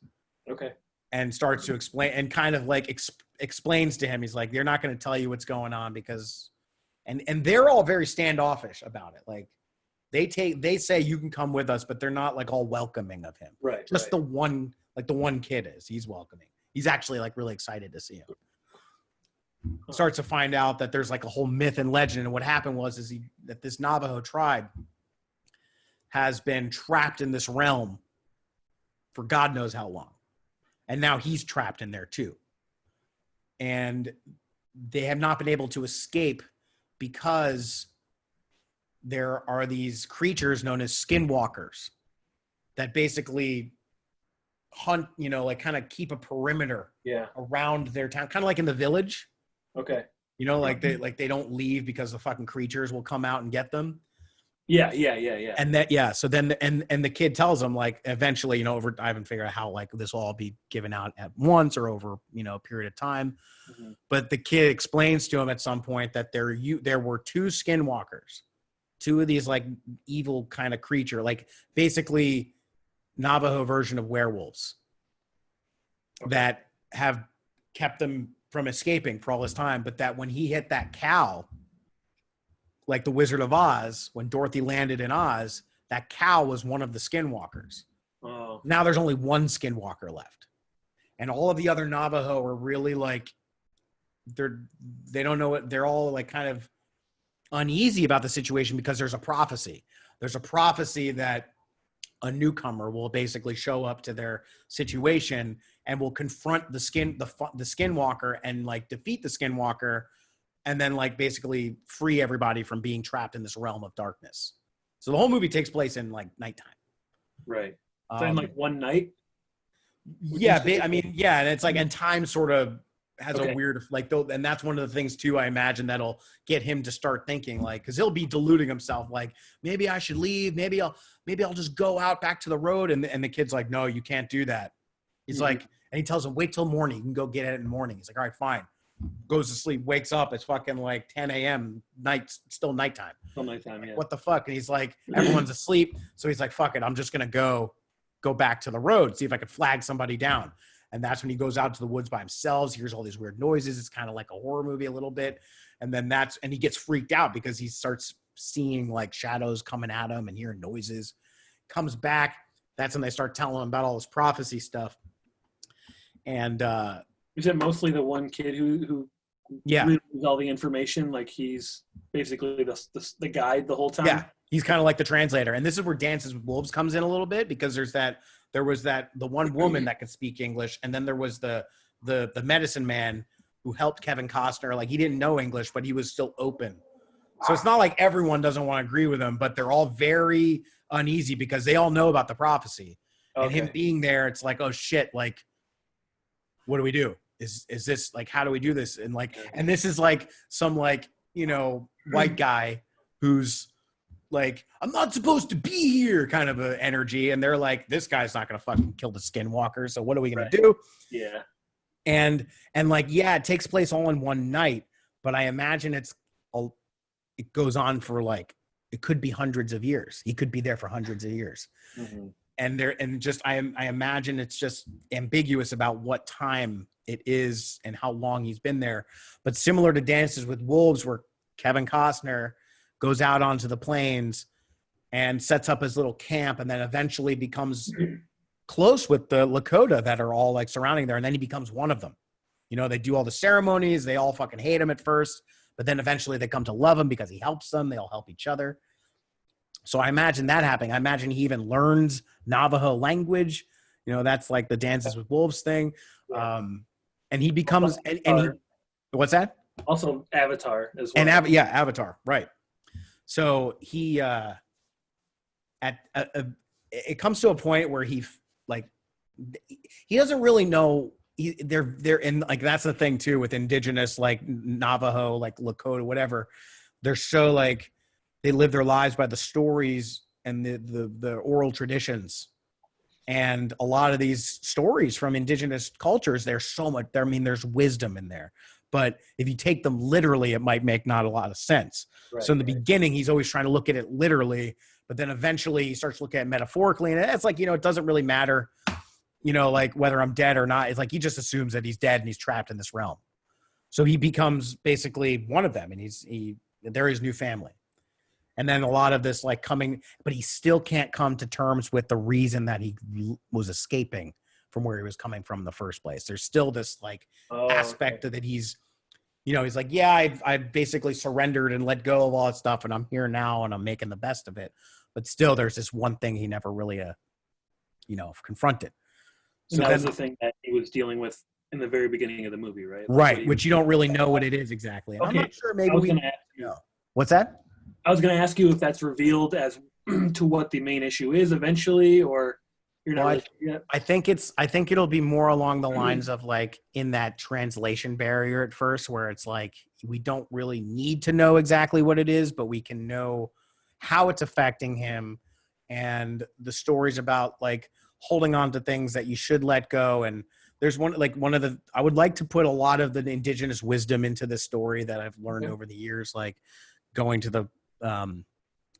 [SPEAKER 2] Okay.
[SPEAKER 1] And starts to explain and kind of like explains to him. He's like, they're not going to tell you what's going on because, and they're all very standoffish about it. Like they say you can come with us, but they're not like all welcoming of him.
[SPEAKER 2] Right.
[SPEAKER 1] Just the one kid is. He's welcoming. He's actually like really excited to see him. Starts to find out that there's like a whole myth and legend. And what happened was that this Navajo tribe has been trapped in this realm for God knows how long. And now he's trapped in there too. And they have not been able to escape because there are these creatures known as skinwalkers that basically hunt, like kind of keep a perimeter around their town, kind of like in The Village.
[SPEAKER 2] Okay.
[SPEAKER 1] They don't leave because the fucking creatures will come out and get them.
[SPEAKER 2] Yeah.
[SPEAKER 1] And so then and the kid tells him like eventually, I haven't figured out how like this will all be given out at once or over, a period of time. Mm-hmm. But the kid explains to him at some point that there were 2 skinwalkers, 2 of these like evil kind of creature, like basically Navajo version of werewolves that have kept them from escaping for all this time, but that when he hit that cow, like the Wizard of Oz, when Dorothy landed in Oz, that cow was one of the skinwalkers.
[SPEAKER 2] Oh,
[SPEAKER 1] Now there's only one skinwalker left. And all of the other Navajo are really like, they don't know what, they're all like kind of uneasy about the situation because there's a prophecy. There's a prophecy that a newcomer will basically show up to their situation and will confront the skinwalker and like defeat the skinwalker and then like basically free everybody from being trapped in this realm of darkness. So the whole movie takes place in like nighttime.
[SPEAKER 2] right. So in like one night.
[SPEAKER 1] Yeah, I mean, yeah, and it's like, and time sort of has
[SPEAKER 2] Okay.
[SPEAKER 1] a weird like, and that's one of the things too. I imagine that'll get him to start thinking like, because he'll be deluding himself, like maybe I should leave, maybe I'll just go out back to the road, and the kid's like, no, you can't do that. He's
[SPEAKER 2] Mhm.
[SPEAKER 1] like, and he tells him, wait till morning, you can go get it in the morning. He's like, all right, fine. Goes to sleep, wakes up, it's fucking like 10 a.m. still nighttime.
[SPEAKER 2] Some nighttime, yeah.
[SPEAKER 1] What the fuck? And he's like, everyone's asleep, so he's like, fuck it, I'm just gonna go back to the road, see if I could flag somebody down. And that's when he goes out to the woods by himself, hears all these weird noises. It's kind of like a horror movie a little bit. And then and he gets freaked out because he starts seeing like shadows coming at him and hearing noises. Comes back. That's when they start telling him about all this prophecy stuff. And
[SPEAKER 2] Is it mostly the one kid who
[SPEAKER 1] yeah,
[SPEAKER 2] reads all the information? Like he's basically the guide the whole time?
[SPEAKER 1] yeah, he's kind of like the translator. And this is where Dances with Wolves comes in a little bit, because there was the one woman that could speak English, and then there was the medicine man who helped Kevin Costner. Like he didn't know English, but he was still open. So it's not like everyone doesn't want to agree with him, but they're all very uneasy because they all know about the prophecy. And him being there, it's like, oh shit, like, what do we do? Is this like, how do we do this? And like, and this is like some like, white guy who's like, I'm not supposed to be here kind of a energy. And they're like, this guy's not going to fucking kill the skinwalker. So what are we going to do?
[SPEAKER 2] Yeah.
[SPEAKER 1] And like, yeah, it takes place all in one night, but I imagine it goes on for like, it could be hundreds of years. He could be there for hundreds of years.
[SPEAKER 2] Mm-hmm.
[SPEAKER 1] I imagine it's just ambiguous about what time it is and how long he's been there. But similar to Dances with Wolves, where Kevin Costner goes out onto the plains and sets up his little camp, and then eventually becomes close with the Lakota that are all like surrounding there. And then he becomes one of them. They do all the ceremonies. They all fucking hate him at first, but then eventually they come to love him because he helps them. They all help each other. So I imagine that happening. I imagine he even learns Navajo language. That's like the Dances with Wolves thing. And he becomes, what's that?
[SPEAKER 2] Also Avatar as well.
[SPEAKER 1] And Avatar. Right. So he, it comes to a point where he doesn't really know. They're in, like, that's the thing too with indigenous, like Navajo, like Lakota, whatever. They're so like, they live their lives by the stories and the oral traditions. And a lot of these stories from indigenous cultures, there's so much there. I mean, there's wisdom in there, but if you take them literally, it might make not a lot of sense.
[SPEAKER 2] Right,
[SPEAKER 1] so in the beginning, he's always trying to look at it literally, but then eventually he starts looking at it metaphorically. And it's like, it doesn't really matter, like whether I'm dead or not. It's like, he just assumes that he's dead and he's trapped in this realm. So he becomes basically one of them, and they're his new family. And then a lot of this like but he still can't come to terms with the reason that he was escaping from where he was coming from in the first place. There's still this like aspect of that he's like, yeah, I've basically surrendered and let go of all that stuff, and I'm here now and I'm making the best of it. But still there's this one thing he never really, confronted.
[SPEAKER 2] So that was the thing that he was dealing with in the very beginning of the movie, right?
[SPEAKER 1] Right, which you don't really know what it is exactly. And I'm not sure, maybe we know. What's that?
[SPEAKER 2] I was going to ask you if that's revealed as to what the main issue is eventually, or you're not really sure yet.
[SPEAKER 1] I think it'll be more along the lines of like in that translation barrier at first, where it's like, we don't really need to know exactly what it is, but we can know how it's affecting him, and the stories about like holding on to things that you should let go. And there's I would like to put a lot of the indigenous wisdom into this story that I've learned over the years, like going to the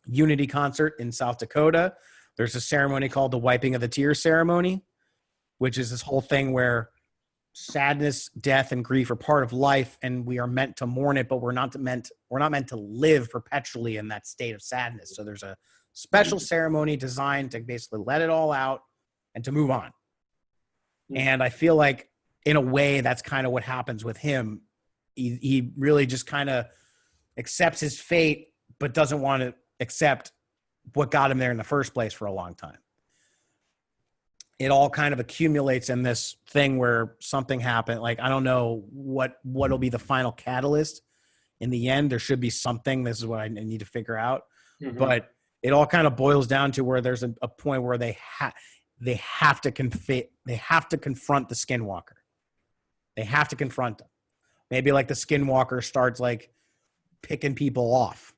[SPEAKER 1] Unity concert in South Dakota. There's a ceremony called the Wiping of the Tears ceremony, which is this whole thing where sadness, death, and grief are part of life, and we are meant to mourn it, but we're not meant to live perpetually in that state of sadness. So there's a special ceremony designed to basically let it all out and to move on. And I feel like in a way that's kind of what happens with him. He really just kind of accepts his fate, but doesn't want to accept what got him there in the first place for a long time. It all kind of accumulates in this thing where something happened. Like, I don't know what'll be the final catalyst in the end. There should be something. This is what I need to figure out. But it all kind of boils down to where there's a point where they have to confront the Skinwalker. They have to confront him. Maybe like the Skinwalker starts like picking people off,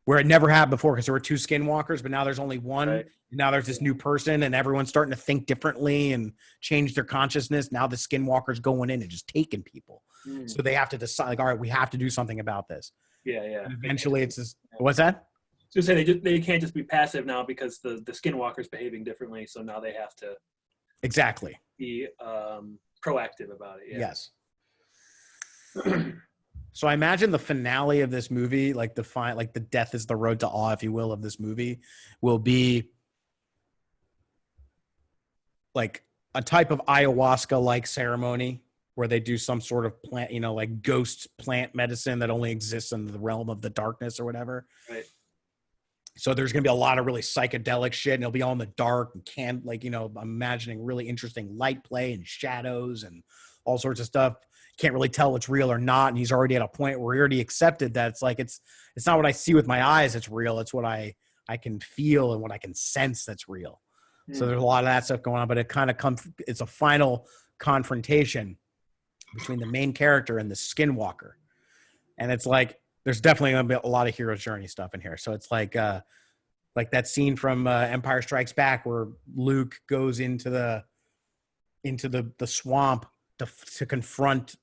[SPEAKER 1] where it never happened before because there were two Skinwalkers, but now there's only one.
[SPEAKER 2] Right.
[SPEAKER 1] Now there's this new person, and everyone's starting to think differently and change their consciousness. Now the Skinwalker's going in and just taking people. So they have to decide, like, all right, we have to do something about this.
[SPEAKER 2] Yeah.
[SPEAKER 1] And eventually it's just, what's that?
[SPEAKER 2] So say they can't just be passive now because the Skinwalker's behaving differently. So now they have to
[SPEAKER 1] Exactly.
[SPEAKER 2] be proactive about it. Yeah.
[SPEAKER 1] Yes. So I imagine the finale of this movie, like the death is the road to awe, if you will, of this movie, will be like a type of ayahuasca-like ceremony where they do some sort of plant, like ghost plant medicine that only exists in the realm of the darkness or whatever.
[SPEAKER 2] Right.
[SPEAKER 1] So there's going to be a lot of really psychedelic shit, and it'll be all in the dark and I'm imagining really interesting light play and shadows and all sorts of stuff. Can't really tell what's real or not. And he's already at a point where he already accepted that it's not what I see with my eyes that's real. It's what I can feel and what I can sense that's real. So there's a lot of that stuff going on, but it kind of it's a final confrontation between the main character and the Skinwalker. And it's like, there's definitely going to be a lot of hero's journey stuff in here. So it's like that scene from Empire Strikes Back where Luke goes into the swamp to confront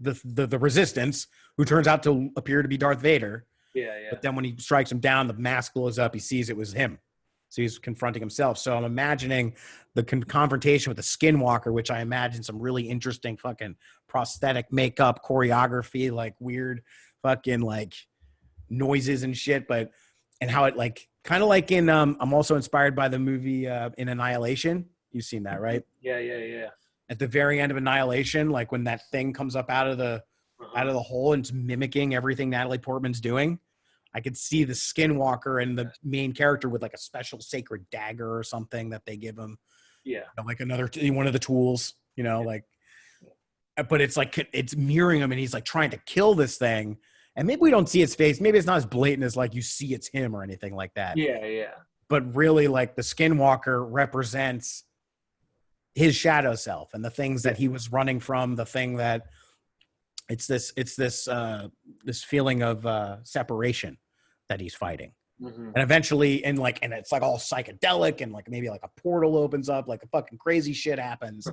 [SPEAKER 1] the resistance, who turns out to appear to be Darth Vader.
[SPEAKER 2] Yeah.
[SPEAKER 1] But then when he strikes him down, the mask blows up. He sees it was him. So he's confronting himself. So I'm imagining the confrontation with the Skinwalker, which I imagine some really interesting fucking prosthetic makeup, choreography, like weird fucking like noises and shit. And how it like, kind of like in, I'm also inspired by the movie in Annihilation. You've seen that, right?
[SPEAKER 2] Yeah.
[SPEAKER 1] At the very end of Annihilation, like when that thing comes up out of the hole and it's mimicking everything Natalie Portman's doing. I could see the Skinwalker and the main character with like a special sacred dagger or something that they give him.
[SPEAKER 2] Yeah.
[SPEAKER 1] Like one of the tools, like, but it's like, it's mirroring him and he's like trying to kill this thing. And maybe we don't see its face. Maybe it's not as blatant as like you see it's him or anything like that.
[SPEAKER 2] Yeah.
[SPEAKER 1] But really like the Skinwalker represents his shadow self and the things that he was running from, the thing that it's this feeling of separation that he's fighting. And eventually and it's like all psychedelic and like maybe like a portal opens up, like a fucking crazy shit happens.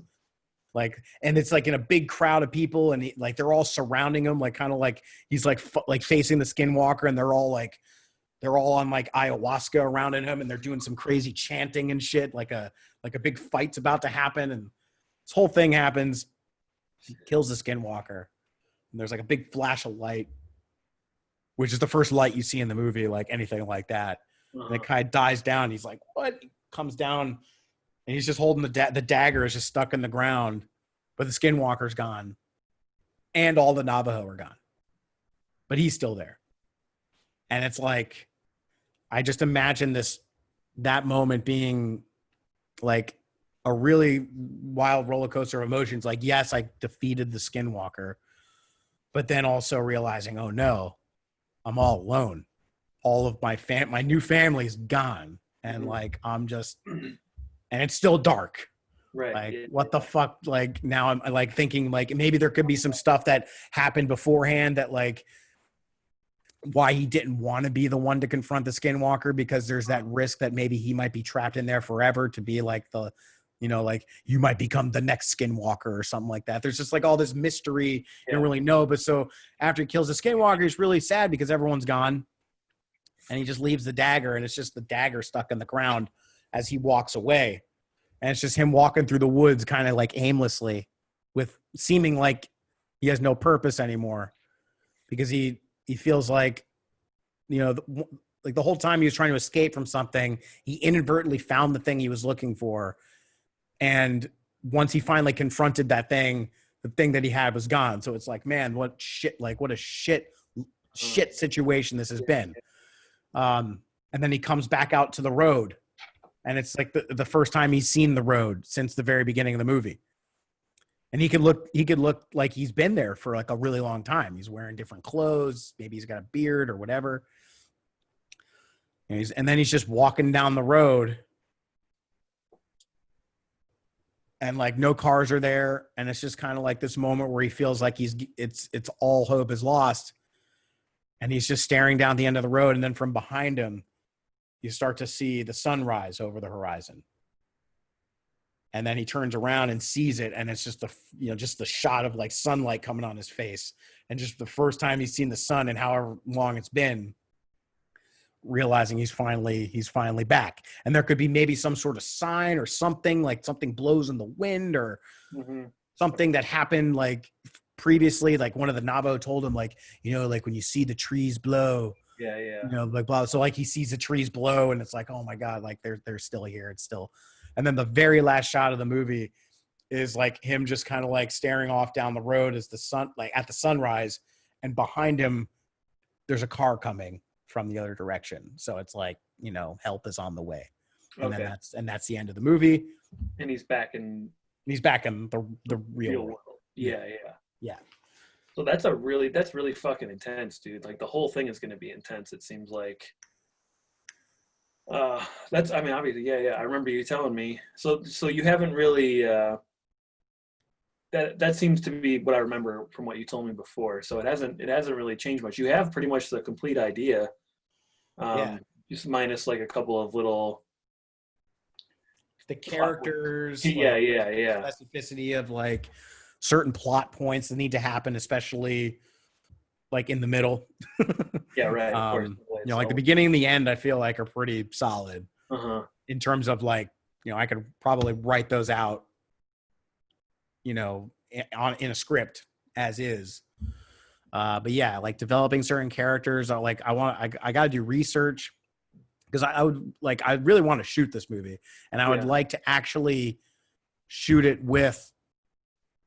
[SPEAKER 1] Like, and it's like in a big crowd of people and they're all surrounding him, like kind of like he's like facing the Skinwalker and they're all on like ayahuasca around him and they're doing some crazy chanting and shit. Like a big fight's about to happen. And this whole thing happens. He kills the Skinwalker. And there's like a big flash of light, which is the first light you see in the movie, like anything like that. And it kind of dies down. He's like, what? He comes down and he's just holding the dagger is just stuck in the ground, but the Skinwalker's gone and all the Navajo are gone, but he's still there. And it's like, I just imagine that moment being like a really wild roller coaster of emotions. Like, yes, I defeated the Skinwalker, but then also realizing, oh no, I'm all alone. All of my new family's gone. And like, I'm just, and it's still dark.
[SPEAKER 2] Right.
[SPEAKER 1] Like, what the fuck? Like, now I'm like thinking like maybe there could be some stuff that happened beforehand that like why he didn't want to be the one to confront the Skinwalker, because there's that risk that maybe he might be trapped in there forever to be like like you might become the next Skinwalker or something like that. There's just like all this mystery. You don't really know. But so after he kills the Skinwalker, he's really sad because everyone's gone. And he just leaves the dagger and it's just the dagger stuck in the ground as he walks away. And it's just him walking through the woods kind of like aimlessly seeming like he has no purpose anymore, because he feels like, like the whole time he was trying to escape from something, he inadvertently found the thing he was looking for. And once he finally confronted that thing, the thing that he had was gone. So it's like, man, what a shit situation this has been. And then he comes back out to the road, and it's like the first time he's seen the road since the very beginning of the movie. And he could look like he's been there for like a really long time. He's wearing different clothes. Maybe he's got a beard or whatever. And then he's just walking down the road, and like no cars are there. And it's just kind of like this moment where he feels like it's all hope is lost. And he's just staring down the end of the road. And then from behind him, you start to see the sunrise over the horizon. And then he turns around and sees it. And it's just just the shot of like sunlight coming on his face. And just the first time he's seen the sun in however long it's been, realizing he's finally back. And there could be maybe some sort of sign or something, like something blows in the wind or something that happened like previously, like one of the Navajo told him, like, like when you see the trees blow, like blah. So like he sees the trees blow, and it's like, oh my God, like they're still here. It's still. And then the very last shot of the movie is like him just kind of like staring off down the road as the sun, like at the sunrise, and behind him there's a car coming from the other direction. So it's like, help is on the way. And then that's the end of the movie.
[SPEAKER 2] And he's back in
[SPEAKER 1] the real world.
[SPEAKER 2] Yeah. So that's really fucking intense, dude. Like the whole thing is going to be intense. It seems like, obviously, I remember you telling me. So you haven't really, that seems to be what I remember from what you told me before. So it hasn't really changed much. You have pretty much the complete idea, just minus like a couple of little,
[SPEAKER 1] the characters, specificity of like certain plot points that need to happen, especially like in the middle.
[SPEAKER 2] Yeah, right. Of course.
[SPEAKER 1] Like the beginning and the end, I feel like are pretty solid in terms of like, I could probably write those out, in a script as is. But yeah, like developing certain characters, I got to do research, because I really want to shoot this movie, and I would like to actually shoot it with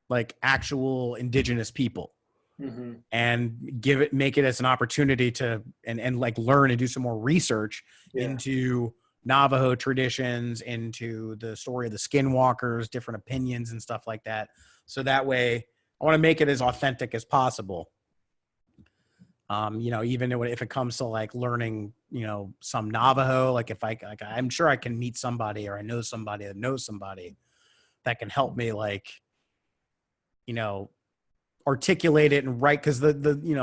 [SPEAKER 1] like actual indigenous people. And make it as an opportunity to and like learn and do some more research into Navajo traditions, into the story of the skinwalkers, different opinions and stuff like that. So that way I want to make it as authentic as possible. Even if it comes to like learning, some Navajo, like if I'm sure I can meet somebody, or I know somebody that knows somebody that can help me, like, articulate it and write, because the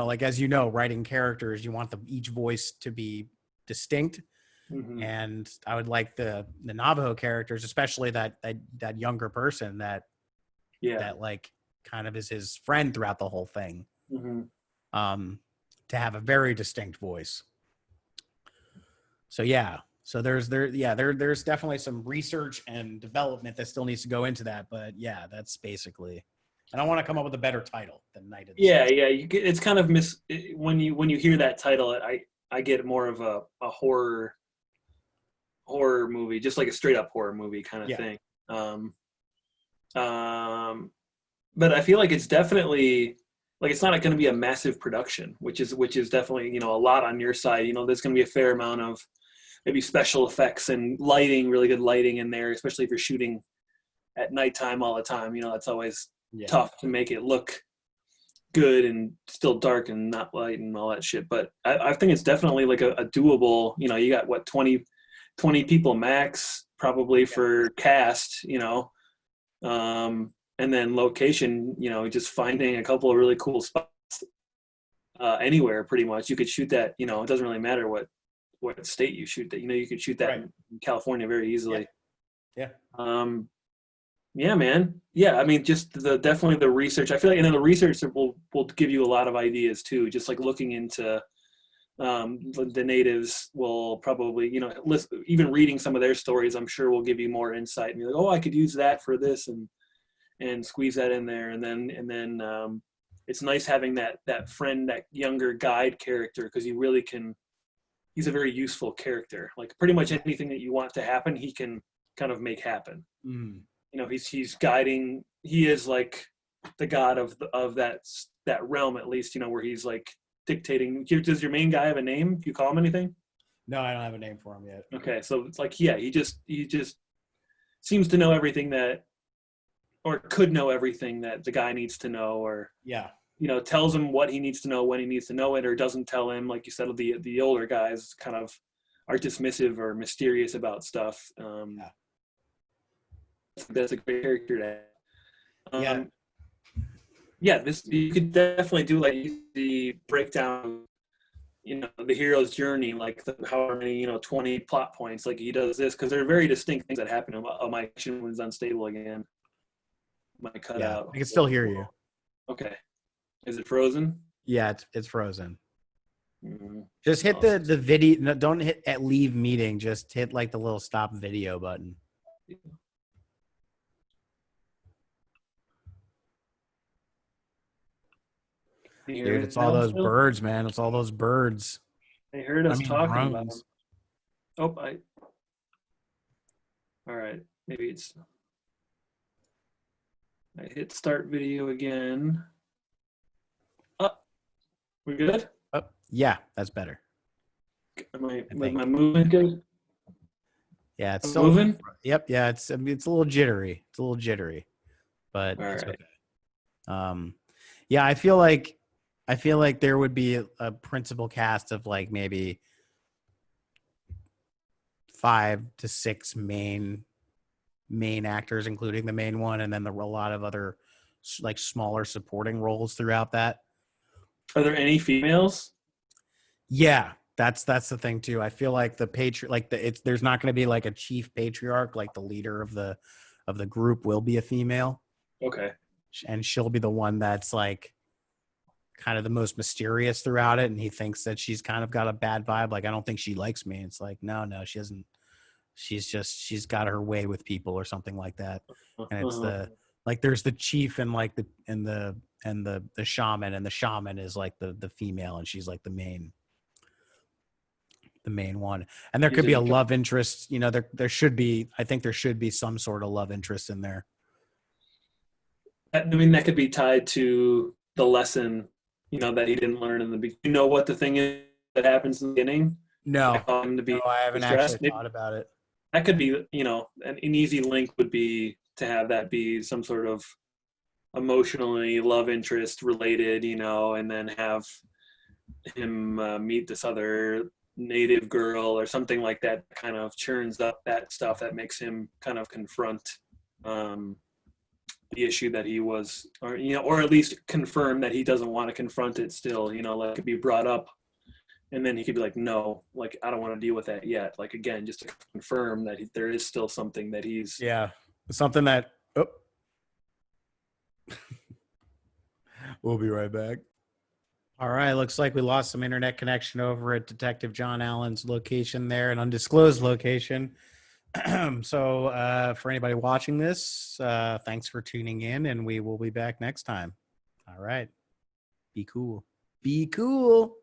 [SPEAKER 1] like, as writing characters, you want each voice to be distinct. And I would like the Navajo characters, especially that younger person that like kind of is his friend throughout the whole thing, to have a very distinct voice. So there's definitely some research and development that still needs to go into that, but that's basically. And I want to come up with a better title than Night of the
[SPEAKER 2] Sun. It's kind of when you hear that title, I get more of a horror movie, just like a straight up horror movie kind of thing. But I feel like it's definitely like, it's not going to be a massive production, which is definitely, a lot on your side. There's going to be a fair amount of maybe special effects and lighting, really good lighting in there, especially if you're shooting at nighttime all the time. That's always tough to make it look good and still dark and not light and all that shit. But I think it's definitely like a doable, you got what, 20 people max probably for cast, and then location, just finding a couple of really cool spots anywhere pretty much. You could shoot that, it doesn't really matter what state you shoot that, you could shoot that in California very easily. Yeah, man. Yeah, I mean, just definitely the research. I feel like, the research will give you a lot of ideas too. Just like looking into the natives will probably, even reading some of their stories, I'm sure will give you more insight. And you're like, oh, I could use that for this, and and squeeze that in there, and then it's nice having that friend, that younger guide character, because he really can. He's a very useful character. Like pretty much anything that you want to happen, he can kind of make happen.
[SPEAKER 1] Mm.
[SPEAKER 2] You know, he's guiding. He is like the god of that realm, at least. You know, where he's like dictating. Does your main guy have a name? Do you call him anything?
[SPEAKER 1] No, I don't have a name for him yet.
[SPEAKER 2] Okay, so it's like, yeah, he just seems to know everything that, or could know everything that the guy needs to know, or
[SPEAKER 1] Yeah.
[SPEAKER 2] you know, tells him what he needs to know when he needs to know it, or doesn't tell him. Like you said, the older guys kind of are dismissive or mysterious about stuff.
[SPEAKER 1] Yeah.
[SPEAKER 2] That's a great character to have.
[SPEAKER 1] Yeah.
[SPEAKER 2] Yeah, this you could definitely do like the breakdown, you know, the hero's journey, like however many, 20 plot points, like he does this, because they're very distinct things that happen. Oh, my connection was unstable again. My cut
[SPEAKER 1] Yeah.
[SPEAKER 2] out.
[SPEAKER 1] I can still hear you.
[SPEAKER 2] Okay. Is it frozen?
[SPEAKER 1] Yeah, it's frozen.
[SPEAKER 2] Mm-hmm.
[SPEAKER 1] Just hit the video. No, don't hit at leave meeting. Just hit like the little stop video button. Dude, it's all those birds, man. It's all those birds.
[SPEAKER 2] They heard us talking about them.
[SPEAKER 1] drones.
[SPEAKER 2] Oh, all right. Maybe it's. I hit start video again. Up. We good?
[SPEAKER 1] Oh, yeah, that's better.
[SPEAKER 2] Am I
[SPEAKER 1] think.
[SPEAKER 2] my movement good?
[SPEAKER 1] Yeah, it's
[SPEAKER 2] I'm
[SPEAKER 1] still
[SPEAKER 2] moving?
[SPEAKER 1] Yep, yeah, it's a little jittery. It's a little jittery, but
[SPEAKER 2] All
[SPEAKER 1] it's
[SPEAKER 2] right.
[SPEAKER 1] okay. Yeah, I feel like there would be a principal cast of like maybe 5 to 6 main actors, including the main one, and then a lot of other like smaller supporting roles throughout that.
[SPEAKER 2] Are there any females?
[SPEAKER 1] Yeah, that's the thing too. I feel like there's not going to be like a chief patriarch, like the leader of the group will be a female,
[SPEAKER 2] Okay.
[SPEAKER 1] and she'll be the one that's like kind of the most mysterious throughout it, and he thinks that she's kind of got a bad vibe, like I don't think she likes me. It's like no, she doesn't. She's got her way with people or something like that. And it's there's the chief and like the shaman, and the shaman is like the female, and she's like the main one. And there could be a love interest, there should be, I think there should be some sort of love interest in there.
[SPEAKER 2] I mean, that could be tied to the lesson, that he didn't learn in the beginning. You know what the thing is that happens in the beginning?
[SPEAKER 1] No,
[SPEAKER 2] Him to be
[SPEAKER 1] I haven't
[SPEAKER 2] distressed?
[SPEAKER 1] actually thought about it.
[SPEAKER 2] That could be, an easy link would be to have that be some sort of emotionally love interest related, and then have him meet this other native girl or something like that, kind of churns up that stuff that makes him kind of confront the issue that he was, or at least confirm that he doesn't want to confront it still, like it could be brought up. And then he could be like, no, like, I don't want to deal with that yet. Like, again, just to confirm that there is still something that he's.
[SPEAKER 1] Yeah. Something that, We'll be right back. All right. Looks like we lost some internet connection over at Detective John Allen's location there, an undisclosed location. So for anybody watching this, thanks for tuning in, and we will be back next time. All right. Be cool. Be cool.